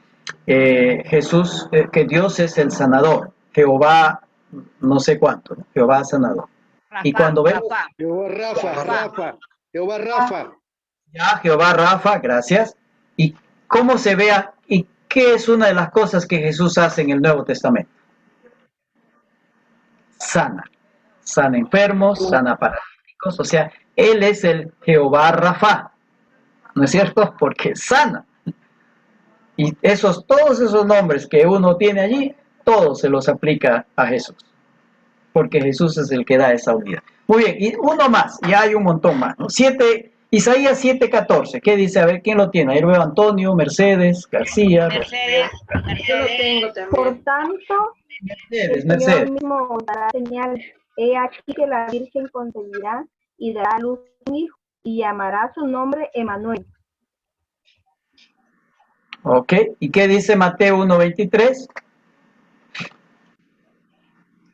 Speaker 1: Jesús, que Dios es el sanador, Jehová no sé cuánto, ¿no? Jehová sanador. Y cuando vemos
Speaker 3: Jehová Rafa.
Speaker 1: Ya, Jehová Rafa, gracias. ¿Y cómo se vea y qué es una de las cosas que Jesús hace en el Nuevo Testamento? Sana enfermos, sana paralíticos, o sea, Él es el Jehová Rafa, ¿no es cierto? Porque sana. Y todos esos nombres que uno tiene allí, todos se los aplica a Jesús, porque Jesús es el que da esa unidad. Muy bien, y uno más, ya hay un montón más, ¿no? 7 Isaías 7:14, ¿qué dice? A ver, ¿quién lo tiene? Ahí lo veo Antonio, Mercedes, García.
Speaker 12: Mercedes,
Speaker 13: Yo lo tengo también.
Speaker 14: Por tanto, el Señor mismo os dará señal. He aquí que la Virgen concebirá y dará a luz un hijo y llamará su nombre Emanuel.
Speaker 1: Ok, ¿y qué dice Mateo 1:23?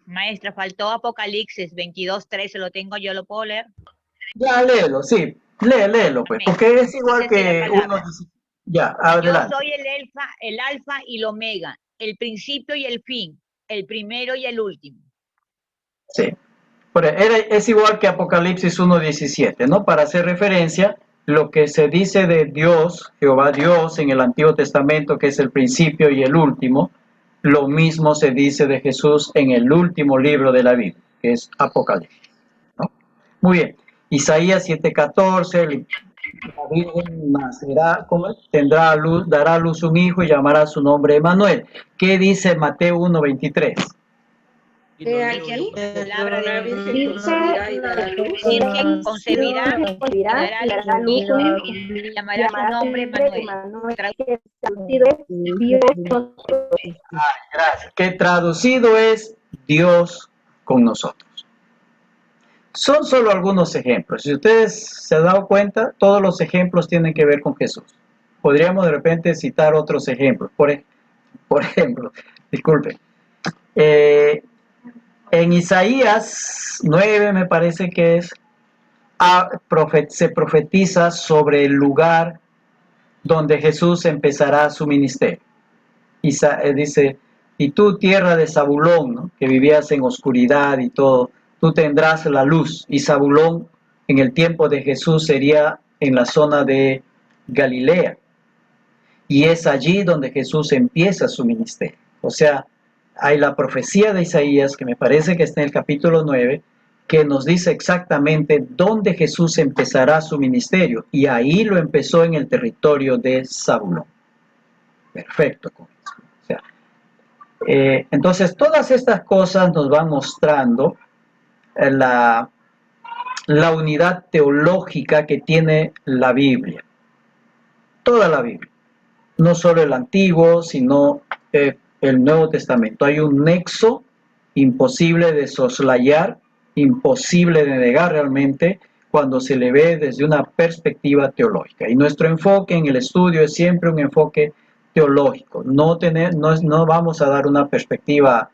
Speaker 12: Maestra, faltó Apocalipsis 22:13, lo tengo yo, ¿lo puedo leer?
Speaker 1: Ya, léelo, sí, léelo, pues, porque es igual que uno dice. Ya, adelante.
Speaker 12: Yo soy el alfa y el omega, el principio y el fin, el primero y el último.
Speaker 1: Sí, es igual que Apocalipsis 1:17, ¿no? Para hacer referencia, lo que se dice de Dios, Jehová Dios, en el Antiguo Testamento, que es el principio y el último, lo mismo se dice de Jesús en el último libro de la Biblia, que es Apocalipsis, ¿no? Muy bien, Isaías 7:14, la Virgen nacerá, tendrá luz, dará a luz un hijo y llamará su nombre Emanuel. ¿Qué dice Mateo 1:23?
Speaker 12: Aquí, palabra de
Speaker 14: Virgen
Speaker 12: concebirá y dará un hijo y llamará su nombre Emanuel.
Speaker 14: Traducido es Dios con nosotros.
Speaker 1: Gracias. Que traducido es Dios con nosotros. Son solo algunos ejemplos. Si ustedes se han dado cuenta, todos los ejemplos tienen que ver con Jesús. Podríamos de repente citar otros ejemplos. Por ejemplo, disculpen. En Isaías 9, me parece que es, se profetiza sobre el lugar donde Jesús empezará su ministerio. Dice, y tú, tierra de Zabulón, ¿no? Que vivías en oscuridad y todo, tú tendrás la luz. Y Zabulón en el tiempo de Jesús sería en la zona de Galilea. Y es allí donde Jesús empieza su ministerio. O sea, hay la profecía de Isaías, que me parece que está en el capítulo 9, que nos dice exactamente dónde Jesús empezará su ministerio. Y ahí lo empezó en el territorio de Zabulón. Perfecto. O sea, entonces, todas estas cosas nos van mostrando la unidad teológica que tiene la Biblia. Toda la Biblia. No solo el Antiguo, sino el Nuevo Testamento. Hay un nexo imposible de soslayar, imposible de negar realmente, cuando se le ve desde una perspectiva teológica. Y nuestro enfoque en el estudio es siempre un enfoque teológico. No vamos a dar una perspectiva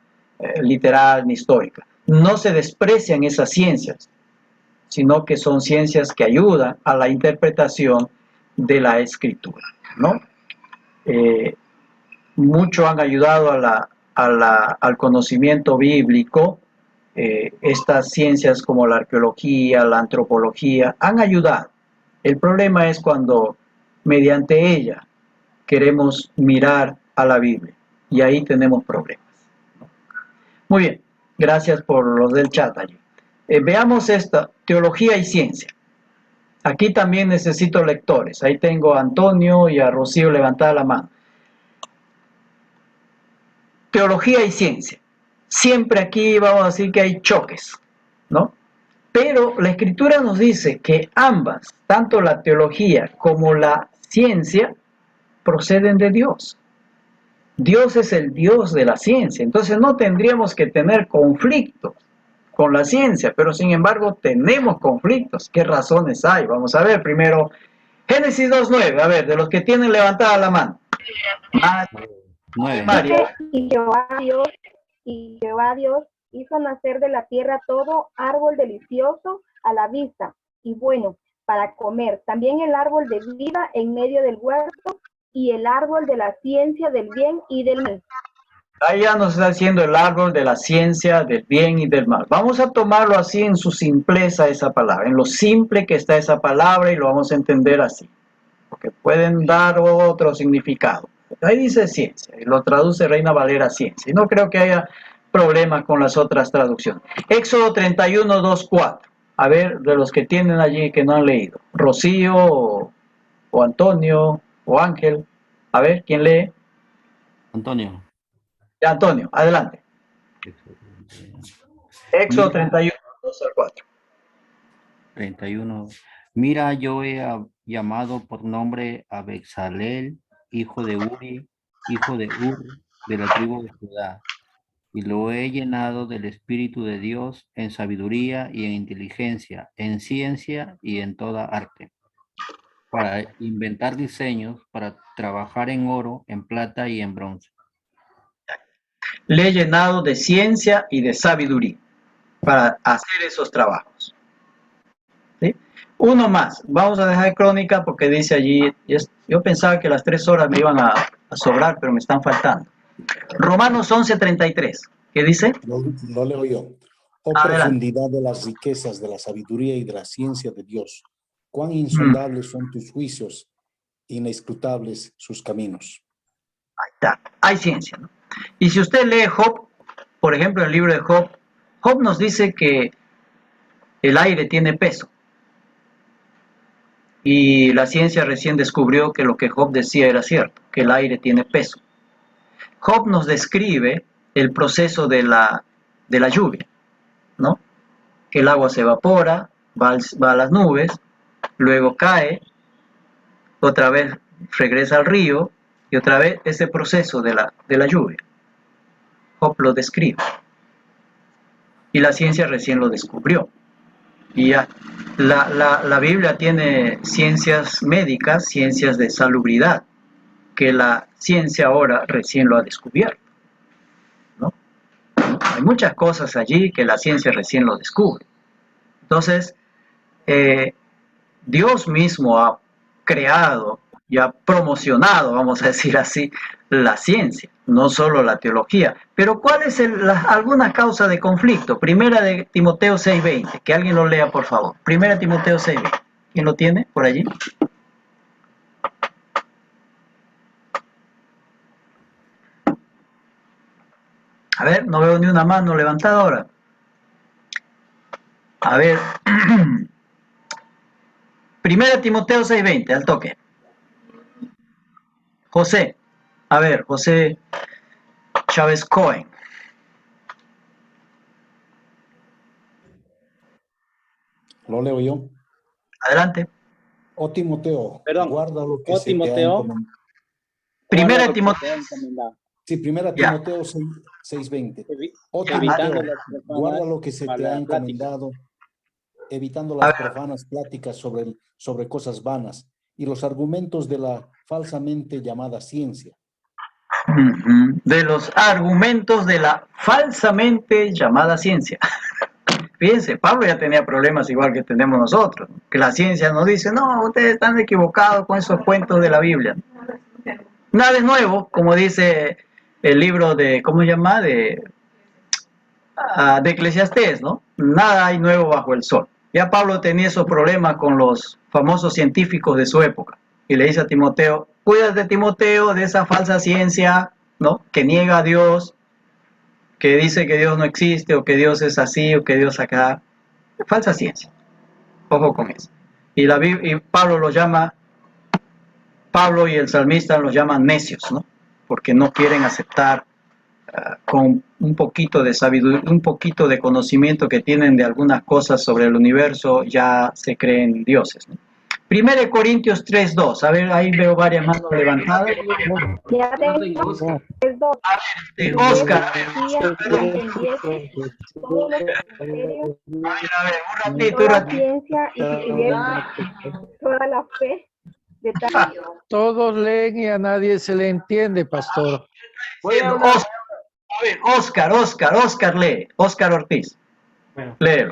Speaker 1: literal ni histórica. No se desprecian esas ciencias, sino que son ciencias que ayudan a la interpretación de la Escritura, ¿no? Mucho han ayudado al conocimiento bíblico. Estas ciencias como la arqueología, la antropología, han ayudado. El problema es cuando mediante ella queremos mirar a la Biblia, y ahí tenemos problemas, ¿no? Muy bien, gracias por los del chat allí. Veamos esta, teología y ciencia. Aquí también necesito lectores. Ahí tengo a Antonio y a Rocío levantada la mano. Teología y ciencia. Siempre aquí vamos a decir que hay choques, ¿no? Pero la Escritura nos dice que ambas, tanto la teología como la ciencia, proceden de Dios. Dios es el Dios de la ciencia, entonces no tendríamos que tener conflictos con la ciencia, pero sin embargo tenemos conflictos. ¿Qué razones hay? Vamos a ver primero Génesis 2:9, a ver, de los que tienen levantada la mano. María.
Speaker 14: Y Jehová Dios hizo nacer de la tierra todo árbol delicioso a la vista y bueno para comer, también el árbol de vida en medio del huerto y el árbol de la ciencia del bien y del mal.
Speaker 1: Ahí ya nos está diciendo el árbol de la ciencia del bien y del mal. Vamos a tomarlo así en su simpleza esa palabra, en lo simple que está esa palabra, y lo vamos a entender así, porque pueden dar otro significado. Ahí dice ciencia, y lo traduce Reina Valera ciencia, y no creo que haya problemas con las otras traducciones. Éxodo 31, 2, 4. A ver, de los que tienen allí que no han leído. Rocío o Antonio o Ángel. A ver, ¿quién lee?
Speaker 15: Antonio.
Speaker 1: Antonio, adelante. Éxodo 31, 2 al 4.
Speaker 15: 31. Mira, yo he llamado por nombre a Bezalel, hijo de Uri, hijo de Ur, de la tribu de Judá, y lo he llenado del Espíritu de Dios en sabiduría y en inteligencia, en ciencia y en toda arte, para inventar diseños, para trabajar en oro, en plata y en bronce.
Speaker 1: Le he llenado de ciencia y de sabiduría para hacer esos trabajos. ¿Sí? Uno más. Vamos a dejar crónica porque dice allí, yo pensaba que las 3 horas me iban a sobrar, pero me están faltando. Romanos 11:33. ¿Qué dice?
Speaker 18: Lo leo yo. Oh profundidad de las riquezas de la sabiduría y de la ciencia de Dios. Cuán insondables son tus juicios, inescrutables sus caminos.
Speaker 1: Ahí está. Hay ciencia, ¿no? Y si usted lee Job, por ejemplo, el libro de Job, Job nos dice que el aire tiene peso. Y la ciencia recién descubrió que lo que Job decía era cierto, que el aire tiene peso. Job nos describe el proceso de la lluvia, ¿no? Que el agua se evapora, va a las nubes, luego cae, otra vez regresa al río, y otra vez ese proceso de la lluvia. Job lo describe. Y la ciencia recién lo descubrió. Y ya, la Biblia tiene ciencias médicas, ciencias de salubridad, que la ciencia ahora recién lo ha descubierto, ¿no? Hay muchas cosas allí que la ciencia recién lo descubre. Entonces, Dios mismo ha creado y ha promocionado, vamos a decir así, la ciencia, no solo la teología. Pero ¿cuál es alguna causa de conflicto? Primera de Timoteo 6:20, que alguien lo lea, por favor. Primera de Timoteo 6:20. ¿Quién lo tiene por allí? A ver, no veo ni una mano levantada ahora. A ver. Primera Timoteo 6:20, al toque. José. A ver, José Chávez Cohen.
Speaker 18: Lo leo yo.
Speaker 1: Adelante.
Speaker 18: Oh Timoteo,
Speaker 6: perdón,
Speaker 18: guarda lo que
Speaker 6: oh
Speaker 18: se
Speaker 6: Timoteo,
Speaker 18: te ha encomendado.
Speaker 1: Primera Timoteo.
Speaker 18: Sí, primera Timoteo 6:20. Oh
Speaker 6: evitando
Speaker 18: Timoteo,
Speaker 6: las
Speaker 18: guarda lo que se te ha
Speaker 6: pláticas.
Speaker 18: encomendado, evitando las profanas pláticas sobre cosas vanas y los argumentos de la falsamente llamada ciencia.
Speaker 1: De los argumentos de la falsamente llamada ciencia. Fíjense, Pablo ya tenía problemas igual que tenemos nosotros, que la ciencia nos dice, no, ustedes están equivocados con esos cuentos de la Biblia. Nada es nuevo, como dice el libro de, ¿cómo se llama? De Eclesiastés, ¿no? Nada hay nuevo bajo el sol. Ya Pablo tenía esos problemas con los famosos científicos de su época. Y le dice a Timoteo, cuídate, Timoteo, de esa falsa ciencia, ¿no? Que niega a Dios, que dice que Dios no existe, o que Dios es así, o que Dios acá. Falsa ciencia. Ojo con eso. Y Pablo los llama, Pablo y el salmista los llaman necios, ¿no? Porque no quieren aceptar con un poquito de sabiduría, un poquito de conocimiento que tienen de algunas cosas sobre el universo, ya se creen dioses, ¿no? 1 Corintios 3:2. A ver, ahí veo varias manos levantadas.
Speaker 14: Ya tengo 3:2.
Speaker 1: Oscar.
Speaker 14: A ver, un ratito. Toda ciencia y si tuviera toda la fe de tal.
Speaker 11: Todos leen y a nadie se le entiende, pastor.
Speaker 1: A ver, Oscar, lee. Oscar Ortiz.
Speaker 6: Bueno.
Speaker 1: Lee.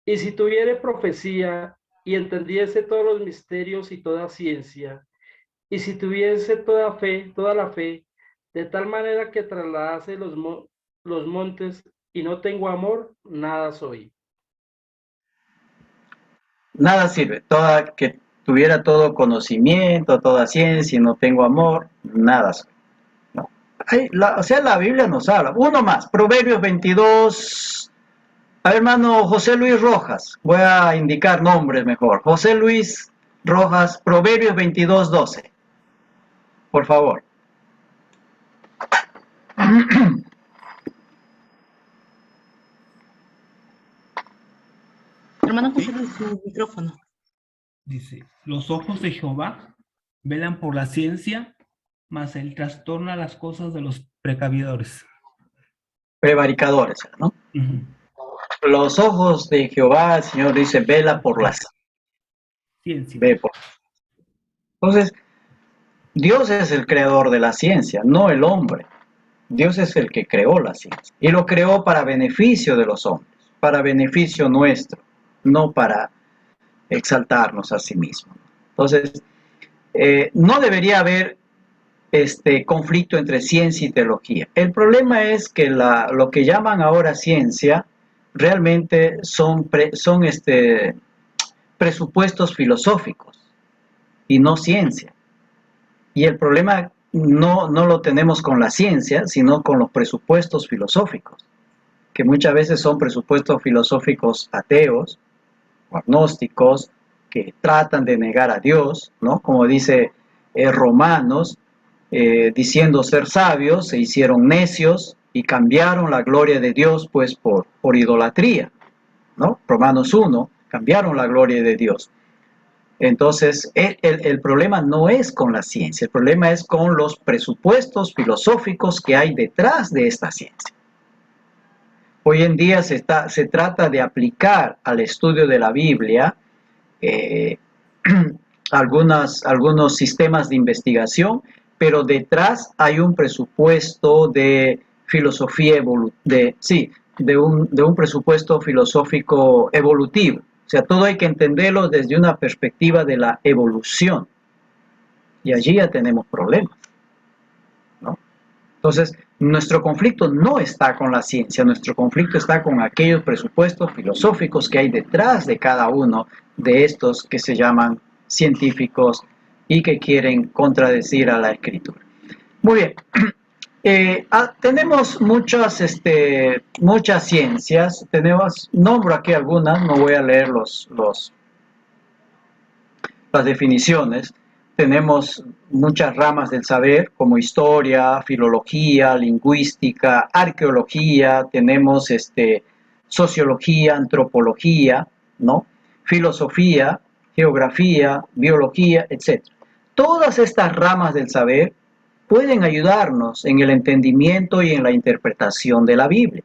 Speaker 6: Y si tuviere profecía y entendiese todos los misterios y toda ciencia, y si tuviese toda la fe, de tal manera que trasladase los montes y no tengo amor, nada soy.
Speaker 1: Nada sirve. Que tuviera todo conocimiento, toda ciencia y no tengo amor, nada soy. No. O sea, la Biblia nos habla. Uno más, Proverbios 22. A ver, hermano José Luis Rojas, voy a indicar nombres mejor. José Luis Rojas, Proverbios 22:12. Por favor.
Speaker 19: Hermano José Luis, su micrófono. Dice, los ojos de Jehová velan por la ciencia, mas él trastorna las cosas de los precavidores.
Speaker 1: Prevaricadores, ¿no? Los ojos de Jehová, el Señor dice, vela por la
Speaker 19: ciencia.
Speaker 1: Ve por... Entonces, Dios es el creador de la ciencia, no el hombre. Dios es el que creó la ciencia. Y lo creó para beneficio de los hombres, para beneficio nuestro, no para exaltarnos a sí mismo. Entonces, no debería haber conflicto entre ciencia y teología. El problema es que lo que llaman ahora ciencia realmente son presupuestos filosóficos y no ciencia. Y el problema no lo tenemos con la ciencia, sino con los presupuestos filosóficos, que muchas veces son presupuestos filosóficos ateos, agnósticos, que tratan de negar a Dios, ¿no? Como dice Romanos, diciendo ser sabios, se hicieron necios y cambiaron la gloria de Dios pues por idolatría, ¿no? Romanos 1, cambiaron la gloria de Dios. Entonces, el problema no es con la ciencia, el problema es con los presupuestos filosóficos que hay detrás de esta ciencia. Hoy en día se trata de aplicar al estudio de la Biblia algunos sistemas de investigación, pero detrás hay un presupuesto de filosofía de un presupuesto filosófico evolutivo. O sea, todo hay que entenderlo desde una perspectiva de la evolución. Y allí ya tenemos problemas, ¿no? Entonces, nuestro conflicto no está con la ciencia, nuestro conflicto está con aquellos presupuestos filosóficos que hay detrás de cada uno de estos que se llaman científicos y que quieren contradecir a la Escritura. Muy bien. Tenemos muchas ciencias, nombro aquí algunas, no voy a leer las definiciones. Tenemos muchas ramas del saber, como historia, filología, lingüística, arqueología, tenemos sociología, antropología, ¿no? Filosofía, geografía, biología, etc. Todas estas ramas del saber pueden ayudarnos en el entendimiento y en la interpretación de la Biblia.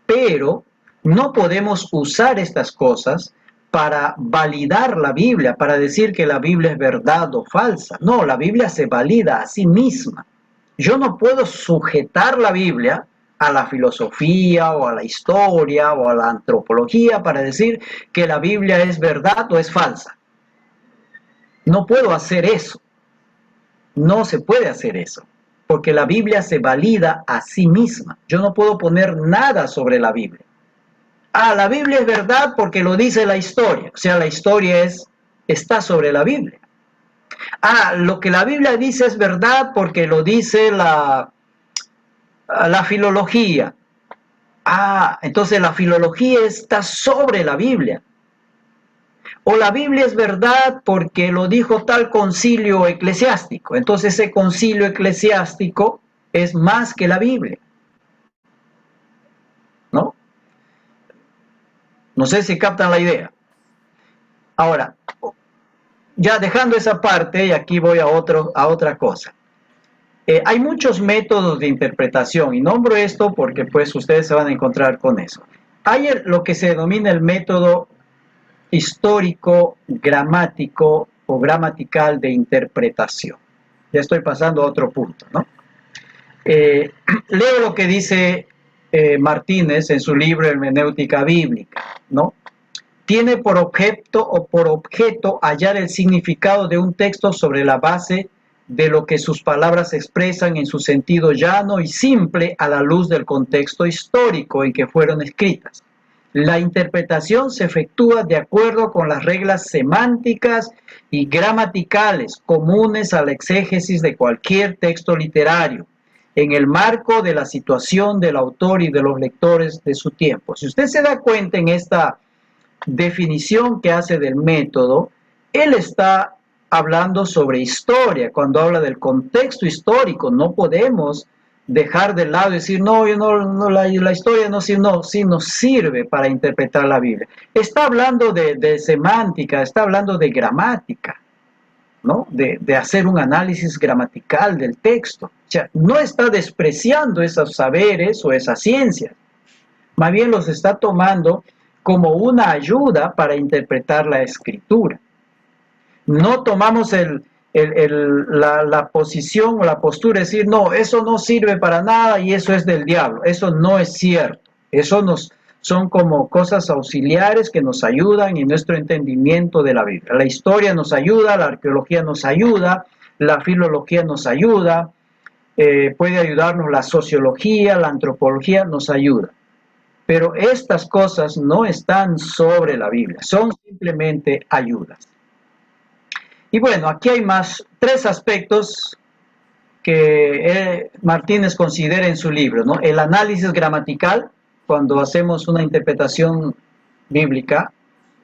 Speaker 1: Pero no podemos usar estas cosas para validar la Biblia, para decir que la Biblia es verdad o falsa. No, la Biblia se valida a sí misma. Yo no puedo sujetar la Biblia a la filosofía o a la historia o a la antropología para decir que la Biblia es verdad o es falsa. No puedo hacer eso. No se puede hacer eso, porque la Biblia se valida a sí misma. Yo no puedo poner nada sobre la Biblia. La Biblia es verdad porque lo dice la historia. O sea, la historia está sobre la Biblia. Lo que la Biblia dice es verdad porque lo dice la filología. Entonces la filología está sobre la Biblia. O la Biblia es verdad porque lo dijo tal concilio eclesiástico. Entonces ese concilio eclesiástico es más que la Biblia, ¿no? No sé si captan la idea. Ahora, ya dejando esa parte, y aquí voy a otra cosa. Hay muchos métodos de interpretación, y nombro esto porque pues ustedes se van a encontrar con eso. Hay lo que se denomina el método histórico, gramático o gramatical de interpretación. Ya estoy pasando a otro punto, ¿no? Leo lo que dice Martínez en su libro Hermenéutica Bíblica, ¿no? Tiene por objeto hallar el significado de un texto sobre la base de lo que sus palabras expresan en su sentido llano y simple a la luz del contexto histórico en que fueron escritas. La interpretación se efectúa de acuerdo con las reglas semánticas y gramaticales comunes a la exégesis de cualquier texto literario, en el marco de la situación del autor y de los lectores de su tiempo. Si usted se da cuenta en esta definición que hace del método, él está hablando sobre historia. Cuando habla del contexto histórico, no podemos dejar de lado y decir, no, la historia no nos sirve para interpretar la Biblia. Está hablando de semántica, está hablando de gramática, ¿no? De hacer un análisis gramatical del texto. O sea, no está despreciando esos saberes o esas ciencias, más bien los está tomando como una ayuda para interpretar la escritura. No tomamos la posición o la postura de decir, no, eso no sirve para nada y eso es del diablo. Eso no es cierto. Eso son como cosas auxiliares que nos ayudan en nuestro entendimiento de la Biblia. La historia nos ayuda, la arqueología nos ayuda, la filología nos ayuda, puede ayudarnos la sociología, la antropología nos ayuda. Pero estas cosas no están sobre la Biblia, son simplemente ayudas. Y bueno, aquí hay tres aspectos que Martínez considera en su libro, ¿no? El análisis gramatical, cuando hacemos una interpretación bíblica,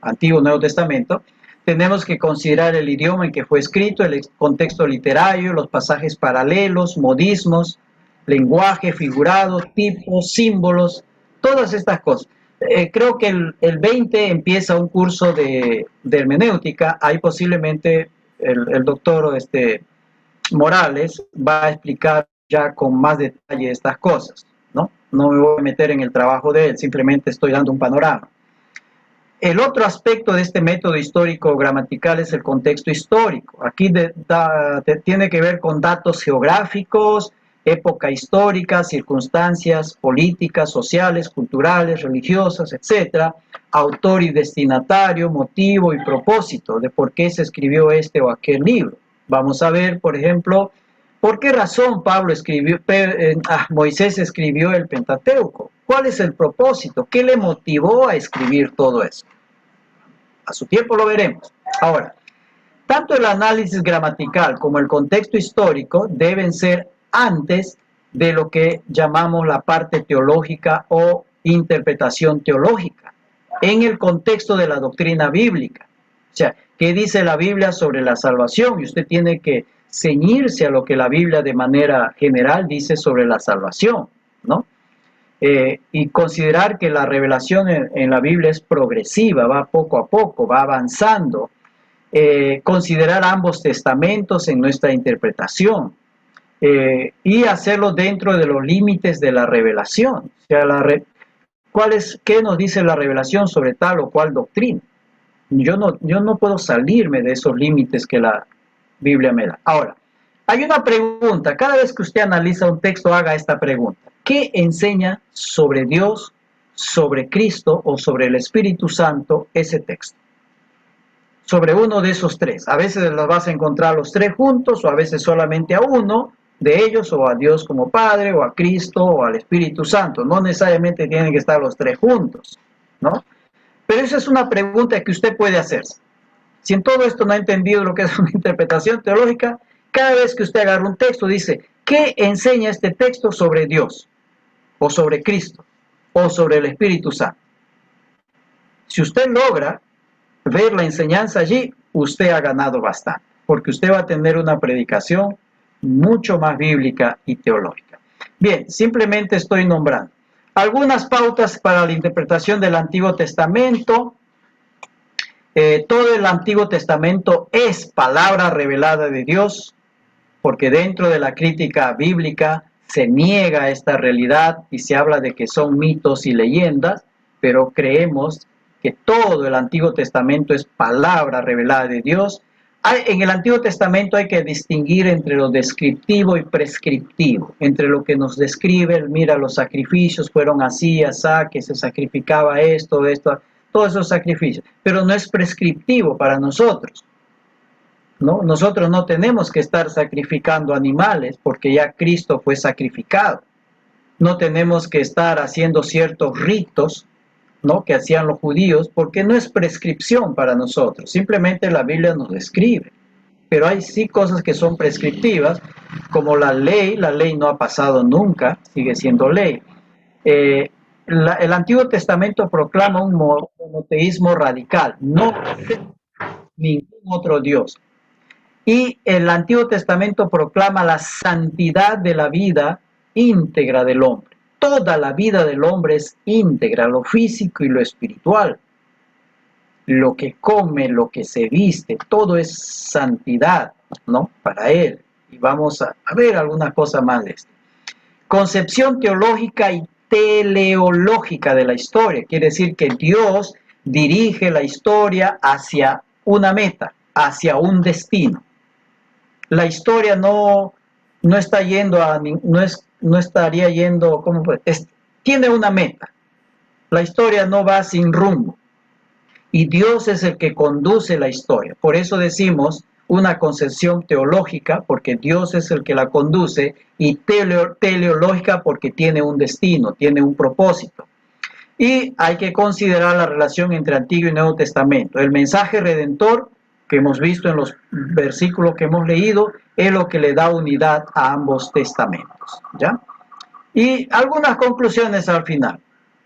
Speaker 1: Antiguo Nuevo Testamento, tenemos que considerar el idioma en que fue escrito, el contexto literario, los pasajes paralelos, modismos, lenguaje figurado, tipos, símbolos, todas estas cosas. Creo que el 20 empieza un curso de hermenéutica, ahí posiblemente el doctor Morales va a explicar ya con más detalle estas cosas, ¿no? No me voy a meter en el trabajo de él, simplemente estoy dando un panorama. El otro aspecto de este método histórico gramatical es el contexto histórico. Aquí tiene que ver con datos geográficos, época histórica, circunstancias políticas, sociales, culturales, religiosas, etc. Autor y destinatario, motivo y propósito de por qué se escribió este o aquel libro. Vamos a ver, por ejemplo, por qué razón Moisés escribió el Pentateuco. ¿Cuál es el propósito? ¿Qué le motivó a escribir todo eso? A su tiempo lo veremos. Ahora, tanto el análisis gramatical como el contexto histórico deben ser antes de lo que llamamos la parte teológica o interpretación teológica, en el contexto de la doctrina bíblica. O sea, ¿qué dice la Biblia sobre la salvación? Y usted tiene que ceñirse a lo que la Biblia de manera general dice sobre la salvación, ¿no? Y considerar que la revelación en la Biblia es progresiva, va poco a poco, va avanzando. Considerar ambos testamentos en nuestra interpretación. Y hacerlo dentro de los límites de la revelación. O sea, ¿qué nos dice la revelación sobre tal o cual doctrina? Yo no puedo salirme de esos límites que la Biblia me da. Ahora, hay una pregunta. Cada vez que usted analiza un texto, haga esta pregunta. ¿Qué enseña sobre Dios, sobre Cristo o sobre el Espíritu Santo ese texto? Sobre uno de esos tres. A veces los vas a encontrar los tres juntos, o a veces solamente a uno de ellos, o a Dios como Padre, o a Cristo, o al Espíritu Santo. No necesariamente tienen que estar los tres juntos, ¿no? Pero esa es una pregunta que usted puede hacerse. Si en todo esto no ha entendido lo que es una interpretación teológica, cada vez que usted agarra un texto, dice, ¿qué enseña este texto sobre Dios? O sobre Cristo, o sobre el Espíritu Santo. Si usted logra ver la enseñanza allí, usted ha ganado bastante, porque usted va a tener una predicación mucho más bíblica y teológica. Bien, simplemente estoy nombrando algunas pautas para la interpretación del Antiguo Testamento. Todo el Antiguo Testamento es palabra revelada de Dios, porque dentro de la crítica bíblica se niega esta realidad y se habla de que son mitos y leyendas, pero creemos que todo el Antiguo Testamento es palabra revelada de Dios. En el Antiguo Testamento hay que distinguir entre lo descriptivo y prescriptivo, entre lo que nos describe, mira, los sacrificios fueron así, asá, que se sacrificaba esto, todos esos sacrificios, pero no es prescriptivo para nosotros, ¿no? Nosotros no tenemos que estar sacrificando animales porque ya Cristo fue sacrificado. No tenemos que estar haciendo ciertos ritos, ¿no?, que hacían los judíos, porque no es prescripción para nosotros, simplemente la Biblia nos describe. Pero hay sí cosas que son prescriptivas, como la ley no ha pasado nunca, sigue siendo ley. El Antiguo Testamento proclama un monoteísmo radical, no ningún otro Dios. Y el Antiguo Testamento proclama la santidad de la vida íntegra del hombre. Toda la vida del hombre es íntegra, lo físico y lo espiritual. Lo que come, lo que se viste, todo es santidad, ¿no? Para él. Y vamos a ver algunas cosas más de esto. Concepción teológica y teleológica de la historia. Quiere decir que Dios dirige la historia hacia una meta, hacia un destino. La historia no está yendo a, no estaría yendo, ¿cómo puede? Tiene una meta. La historia no va sin rumbo. Y Dios es el que conduce la historia. Por eso decimos una concepción teológica, porque Dios es el que la conduce, y teleológica porque tiene un destino, tiene un propósito. Y hay que considerar la relación entre Antiguo y Nuevo Testamento. El mensaje redentor que hemos visto en los versículos que hemos leído es lo que le da unidad a ambos testamentos, ¿ya? Y algunas conclusiones al final.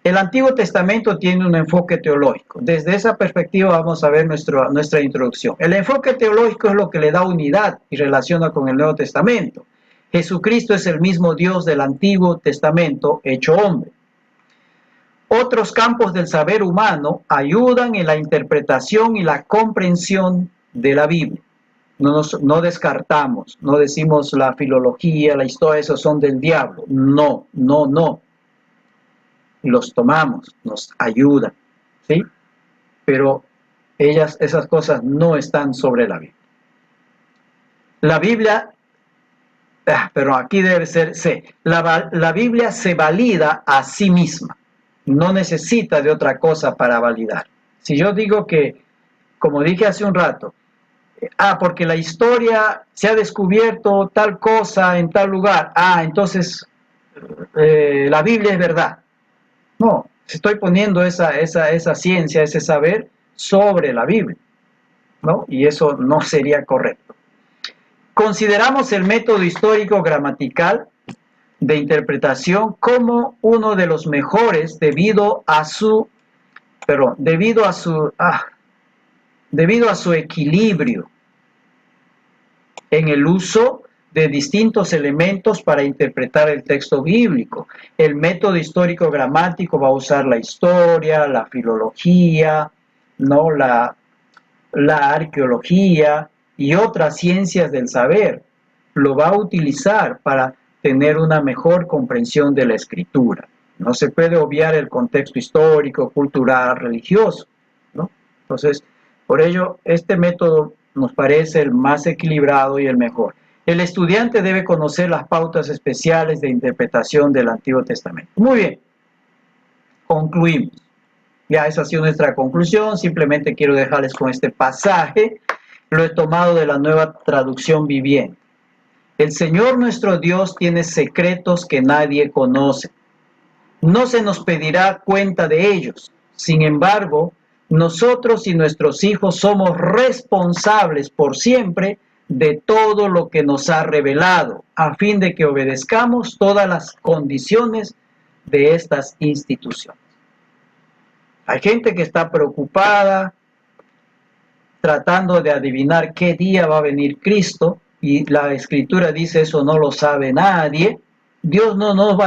Speaker 1: El Antiguo Testamento tiene un enfoque teológico. Desde esa perspectiva vamos a ver nuestra introducción. El enfoque teológico es lo que le da unidad y relaciona con el Nuevo Testamento. Jesucristo es el mismo Dios del Antiguo Testamento hecho hombre. Otros campos del saber humano ayudan en la interpretación y la comprensión de la Biblia. No descartamos, no decimos la filología, la historia, esos son del diablo. No. Los tomamos, nos ayudan, ¿sí? Pero esas cosas no están sobre la Biblia. La Biblia, pero aquí debe ser C. La Biblia se valida a sí misma. No necesita de otra cosa para validar. Si yo digo que, como dije hace un rato, porque la historia se ha descubierto tal cosa en tal lugar, entonces la Biblia es verdad. No, estoy poniendo esa ciencia, ese saber sobre la Biblia, ¿no? Y eso no sería correcto. Consideramos el método histórico gramatical de interpretación como uno de los mejores debido a su equilibrio en el uso de distintos elementos para interpretar el texto bíblico. El método histórico gramático va a usar la historia, la filología, ¿no? la arqueología y otras ciencias del saber. Lo va a utilizar para tener una mejor comprensión de la escritura. No se puede obviar el contexto histórico, cultural, religioso, ¿no? Entonces, por ello, este método nos parece el más equilibrado y el mejor. El estudiante debe conocer las pautas especiales de interpretación del Antiguo Testamento. Muy bien, concluimos. Ya esa ha sido nuestra conclusión, simplemente quiero dejarles con este pasaje, lo he tomado de la Nueva Traducción Viviente. El Señor nuestro Dios tiene secretos que nadie conoce. No se nos pedirá cuenta de ellos. Sin embargo, nosotros y nuestros hijos somos responsables por siempre de todo lo que nos ha revelado, a fin de que obedezcamos todas las condiciones de estas instituciones. Hay gente que está preocupada, tratando de adivinar qué día va a venir Cristo, y la Escritura dice eso no lo sabe nadie. Dios no nos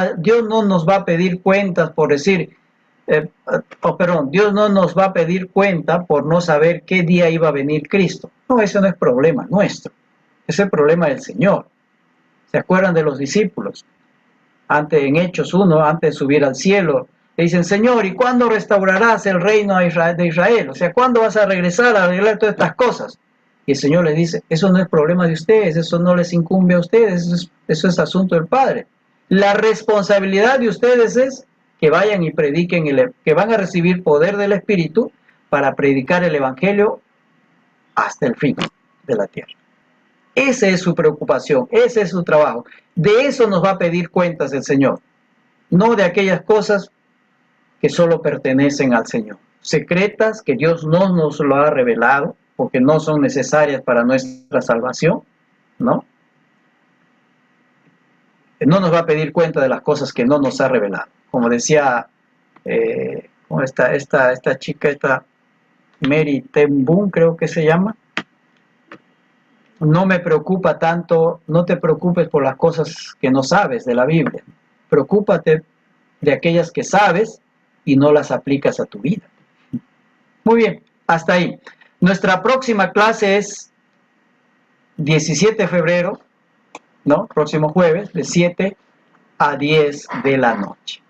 Speaker 1: va a pedir cuentas por decir, Dios no nos va a pedir cuenta por no saber qué día iba a venir Cristo. No, ese no es problema nuestro, ese es el problema del Señor. ¿Se acuerdan de los discípulos? En Hechos 1, antes de subir al cielo, le dicen, Señor, ¿y cuándo restaurarás el reino de Israel? O sea, ¿cuándo vas a regresar a arreglar todas estas cosas? Y el Señor les dice, eso no es problema de ustedes, eso no les incumbe a ustedes, eso es asunto del Padre. La responsabilidad de ustedes es que vayan y prediquen, que van a recibir poder del Espíritu para predicar el Evangelio hasta el fin de la tierra. Esa es su preocupación, ese es su trabajo. De eso nos va a pedir cuentas el Señor, no de aquellas cosas que solo pertenecen al Señor. Secretas que Dios no nos lo ha revelado, porque no son necesarias para nuestra salvación, ¿no? No nos va a pedir cuenta de las cosas que no nos ha revelado. Como decía esta chica, esta Mary ten Boom, creo que se llama. No me preocupa tanto, no te preocupes por las cosas que no sabes de la Biblia. preocúpate de aquellas que sabes y no las aplicas a tu vida. Muy bien, hasta ahí. Nuestra próxima clase es 17 de febrero, ¿no? Próximo jueves, de 7 a 10 de la noche.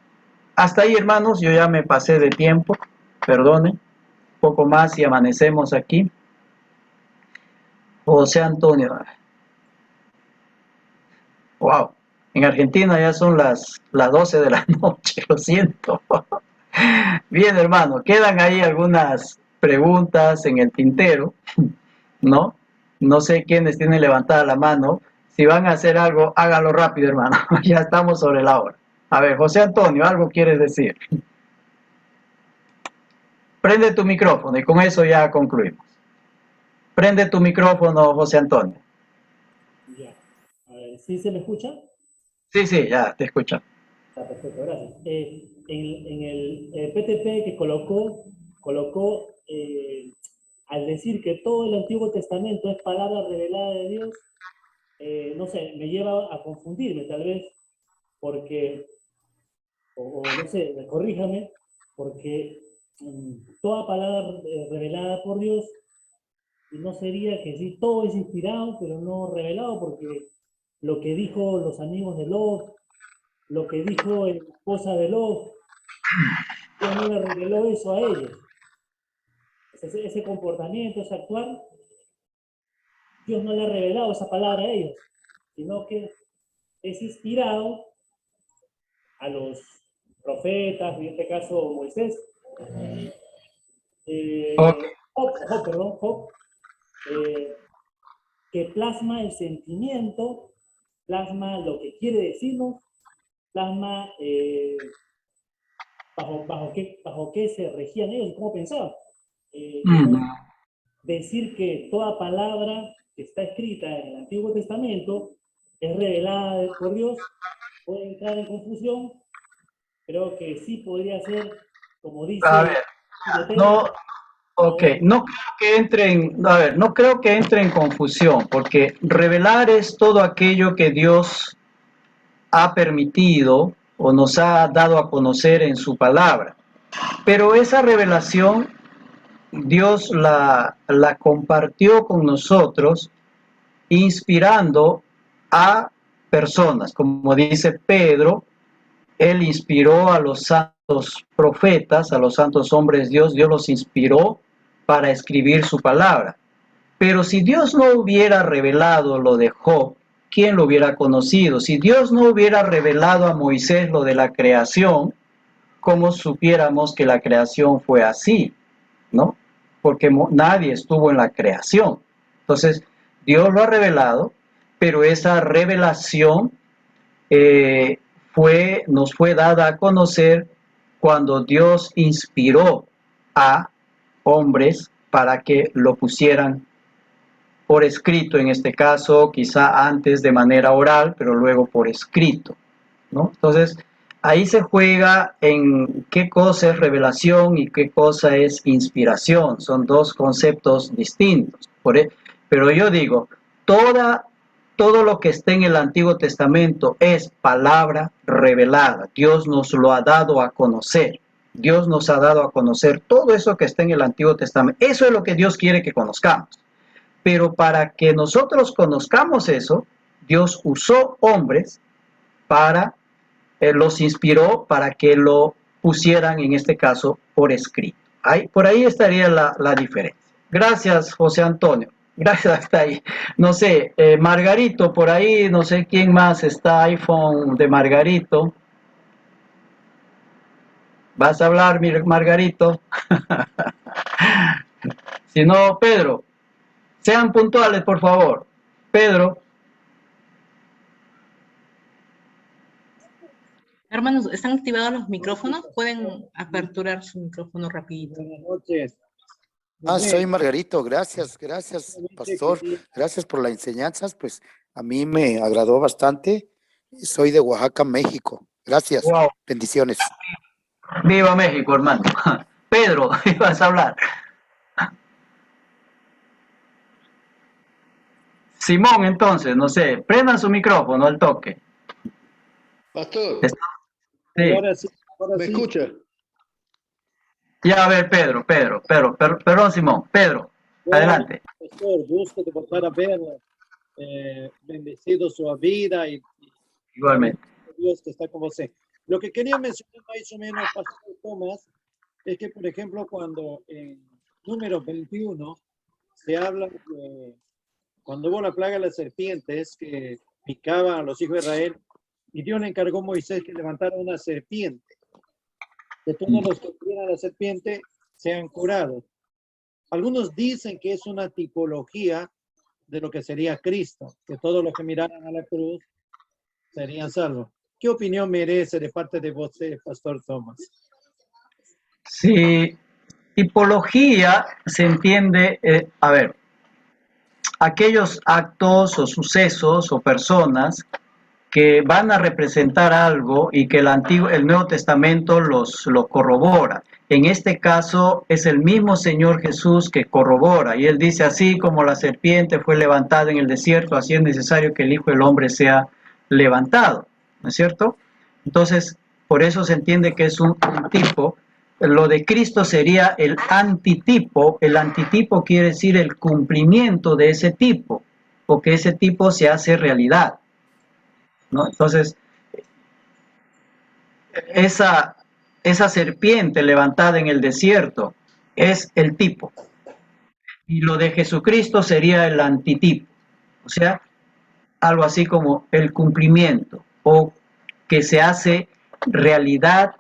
Speaker 1: Hasta ahí, hermanos, yo ya me pasé de tiempo, perdonen, poco más y amanecemos aquí. José Antonio. Wow, en Argentina ya son las 12 de la noche, lo siento. Bien, hermano, quedan ahí algunas preguntas en el tintero, ¿no? No sé quiénes tienen levantada la mano. Si van a hacer algo, hágalo rápido, hermano. Ya estamos sobre la hora. A ver, José Antonio, ¿algo quieres decir? Prende tu micrófono y con eso ya concluimos. Prende tu micrófono, José Antonio.
Speaker 20: Ya. ¿Sí se me escucha?
Speaker 1: Sí, ya, te escucho.
Speaker 20: Está perfecto, gracias. En el PTP que colocó al decir que todo el Antiguo Testamento es palabra revelada de Dios, no sé, me lleva a confundirme tal vez, porque, o no sé, corríjame, porque toda palabra revelada por Dios, no sería que sí, todo es inspirado, pero no revelado, porque lo que dijo los amigos de Lot, lo que dijo la esposa de Lot, Dios no le reveló eso a ellos. Ese comportamiento, ese actuar, Dios no le ha revelado esa palabra a ellos, sino que es inspirado a los profetas, en este caso Moisés, Job, que plasma el sentimiento, plasma lo que quiere decirnos, plasma bajo qué se regían ellos, cómo pensaban. Decir que toda palabra que está escrita en el Antiguo Testamento es revelada por Dios puede entrar en confusión. Creo que sí podría ser, como dice...
Speaker 1: A ver, no, ok, no creo que entre en confusión, porque revelar es todo aquello que Dios ha permitido o nos ha dado a conocer en su palabra. Pero esa revelación Dios la compartió con nosotros inspirando a personas, como dice Pedro, él inspiró a los santos profetas, a los santos hombres Dios los inspiró para escribir su palabra. Pero si Dios no hubiera revelado lo de Job, ¿quién lo hubiera conocido? Si Dios no hubiera revelado a Moisés lo de la creación, ¿cómo supiéramos que la creación fue así? ¿No? Porque nadie estuvo en la creación. Entonces, Dios lo ha revelado, pero esa revelación nos fue dada a conocer cuando Dios inspiró a hombres para que lo pusieran por escrito, en este caso, quizá antes de manera oral, pero luego por escrito, ¿no? Entonces, ahí se juega en qué cosa es revelación y qué cosa es inspiración. Son dos conceptos distintos. Pero yo digo, todo lo que está en el Antiguo Testamento es palabra revelada. Dios nos lo ha dado a conocer. Dios nos ha dado a conocer todo eso que está en el Antiguo Testamento. Eso es lo que Dios quiere que conozcamos. Pero para que nosotros conozcamos eso, Dios usó hombres los inspiró para que lo pusieran, en este caso, por escrito. Por ahí estaría la diferencia. Gracias, José Antonio. Gracias, hasta ahí. No sé, Margarito, por ahí, no sé quién más está, iPhone de Margarito. ¿Vas a hablar, Margarito? Si no, Pedro, sean puntuales, por favor. Pedro.
Speaker 21: Hermanos, ¿están activados los micrófonos? ¿Pueden aperturar su micrófono rapidito?
Speaker 22: Buenas noches. Soy Margarito, gracias, pastor, gracias por las enseñanzas, pues a mí me agradó bastante, soy de Oaxaca, México, gracias, wow. Bendiciones.
Speaker 1: Viva México, hermano. Pedro, ibas a hablar. Simón, entonces, no sé, prendan su micrófono al toque.
Speaker 23: Pastor.
Speaker 1: Sí.
Speaker 20: Ahora sí.
Speaker 4: ¿Me escucha?
Speaker 1: Ya, a ver, perdón, Simón. Pedro, adelante.
Speaker 20: Pastor, gusto de volver a verlo. Bendecido su vida y
Speaker 1: Igualmente.
Speaker 20: Dios que está con usted. Lo que quería mencionar más o menos, Pastor Tomás, es que, por ejemplo, cuando en número 21 se habla de cuando hubo la plaga de las serpientes que picaban a los hijos de Israel, y Dios le encargó a Moisés que levantara una serpiente. De todos los que tuvieran la serpiente sean curados. Algunos dicen que es una tipología de lo que sería Cristo, que todos los que miraran a la cruz serían salvos. ¿Qué opinión merece de parte de usted, Pastor Tomás?
Speaker 1: Sí, tipología se entiende, a ver, aquellos actos o sucesos o personas que van a representar algo y que el Nuevo Testamento lo corrobora. En este caso es el mismo Señor Jesús que corrobora, y él dice: así como la serpiente fue levantada en el desierto, así es necesario que el Hijo del Hombre sea levantado, ¿no es cierto? Entonces, por eso se entiende que es un tipo. Lo de Cristo sería el antitipo. El antitipo quiere decir el cumplimiento de ese tipo, o que ese tipo se hace realidad, ¿no? Entonces, esa serpiente levantada en el desierto es el tipo. Y lo de Jesucristo sería el antitipo. O sea, algo así como el cumplimiento, o que se hace realidad,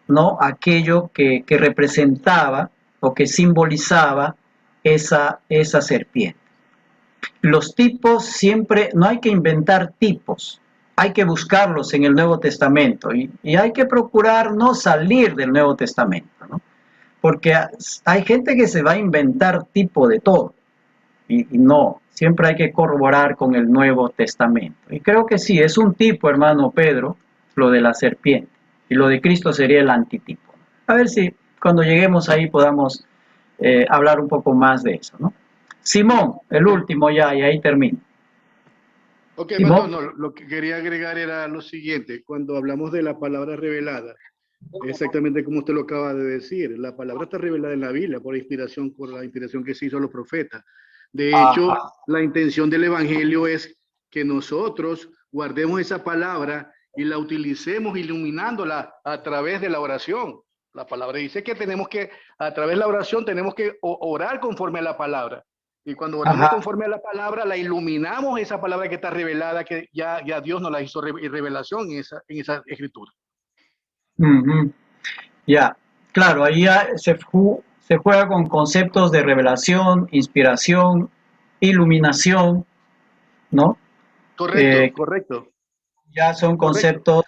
Speaker 1: ¿no? Aquello que representaba o que simbolizaba esa serpiente. Los tipos siempre, no hay que inventar tipos, hay que buscarlos en el Nuevo Testamento, y hay que procurar no salir del Nuevo Testamento, ¿no? Porque hay gente que se va a inventar tipo de todo, y no, siempre hay que corroborar con el Nuevo Testamento. Y creo que sí, es un tipo, hermano Pedro, lo de la serpiente, y lo de Cristo sería el antitipo. A ver si cuando lleguemos ahí podamos hablar un poco más de eso, ¿no? Simón, el último ya, y ahí termino.
Speaker 4: Ok, bueno, no, lo que quería agregar era lo siguiente. Cuando hablamos de la palabra revelada, exactamente como usted lo acaba de decir, la palabra está revelada en la Biblia por la inspiración que se hizo a los profetas. De hecho, la intención del Evangelio es que nosotros guardemos esa palabra y la utilicemos iluminándola a través de la oración. La palabra dice que tenemos que, a través de la oración, tenemos que orar conforme a la palabra. Y cuando oramos conforme a la palabra, la iluminamos, esa palabra que está revelada, que ya Dios nos la hizo revelación en esa escritura.
Speaker 1: Ya, claro, ahí ya se juega con conceptos de revelación, inspiración, iluminación, ¿no?
Speaker 4: Correcto, correcto.
Speaker 1: Ya son conceptos,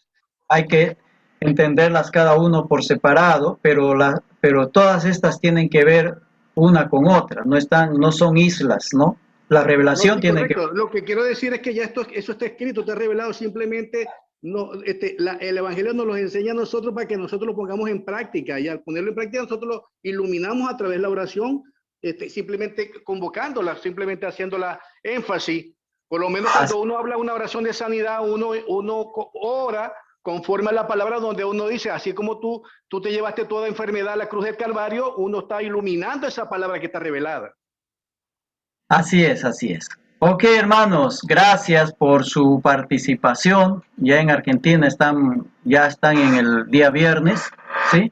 Speaker 1: hay que entenderlas cada uno por separado, pero todas estas tienen que ver una con otra, no son islas, ¿no? La revelación tiene que...
Speaker 4: Lo que quiero decir es que ya eso está escrito, está revelado, simplemente no, el Evangelio nos lo enseña a nosotros para que nosotros lo pongamos en práctica, y al ponerlo en práctica nosotros lo iluminamos a través de la oración, simplemente convocándola, simplemente haciéndola énfasis. Por lo menos cuando uno habla una oración de sanidad, uno ora conforme a la palabra, donde uno dice, así como tú te llevaste toda enfermedad a la cruz del Calvario, uno está iluminando esa palabra que está revelada.
Speaker 1: Así es, así es. Ok, hermanos, gracias por su participación. Ya en Argentina ya están en el día viernes, ¿sí?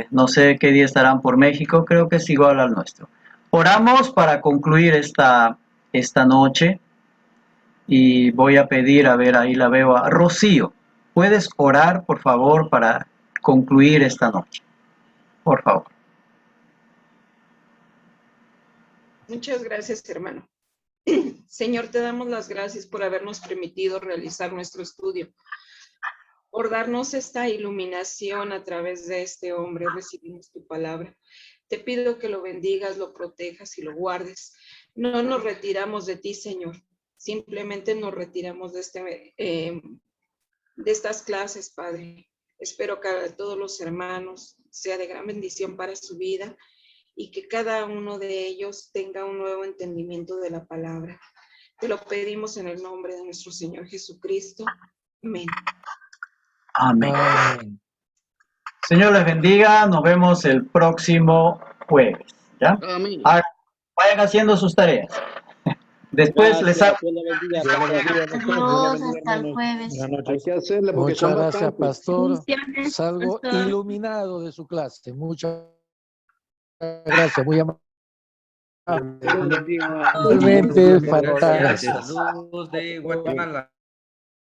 Speaker 1: No sé qué día estarán por México, creo que es igual al nuestro. Oramos para concluir esta noche, y voy a pedir, a ver, ahí la veo, a Rocío. ¿Puedes orar, por favor, para concluir esta noche? Por favor.
Speaker 13: Muchas gracias, hermano. Señor, te damos las gracias por habernos permitido realizar nuestro estudio, por darnos esta iluminación a través de este hombre. Recibimos tu palabra. Te pido que lo bendigas, lo protejas y lo guardes. No nos retiramos de ti, Señor. Simplemente nos retiramos de estas clases, Padre. Espero que a todos los hermanos sea de gran bendición para su vida, y que cada uno de ellos tenga un nuevo entendimiento de la palabra. Te lo pedimos en el nombre de nuestro Señor Jesucristo. Amén.
Speaker 1: Amén. Señor les bendiga. Nos vemos el próximo jueves. ¿Ya?
Speaker 4: Amén.
Speaker 1: Vayan haciendo sus tareas. Después les hago.
Speaker 5: Adiós, hasta el jueves.
Speaker 4: Hay que hacerle porque
Speaker 11: Muchas
Speaker 4: son
Speaker 11: gracias,
Speaker 4: bastantes.
Speaker 11: pastor.
Speaker 5: Bendiciones,
Speaker 11: Salgo
Speaker 5: pastor.
Speaker 11: iluminado de su clase. Muchas gracias, muy amable. Realmente fantástico.
Speaker 2: Saludos de Guatemala.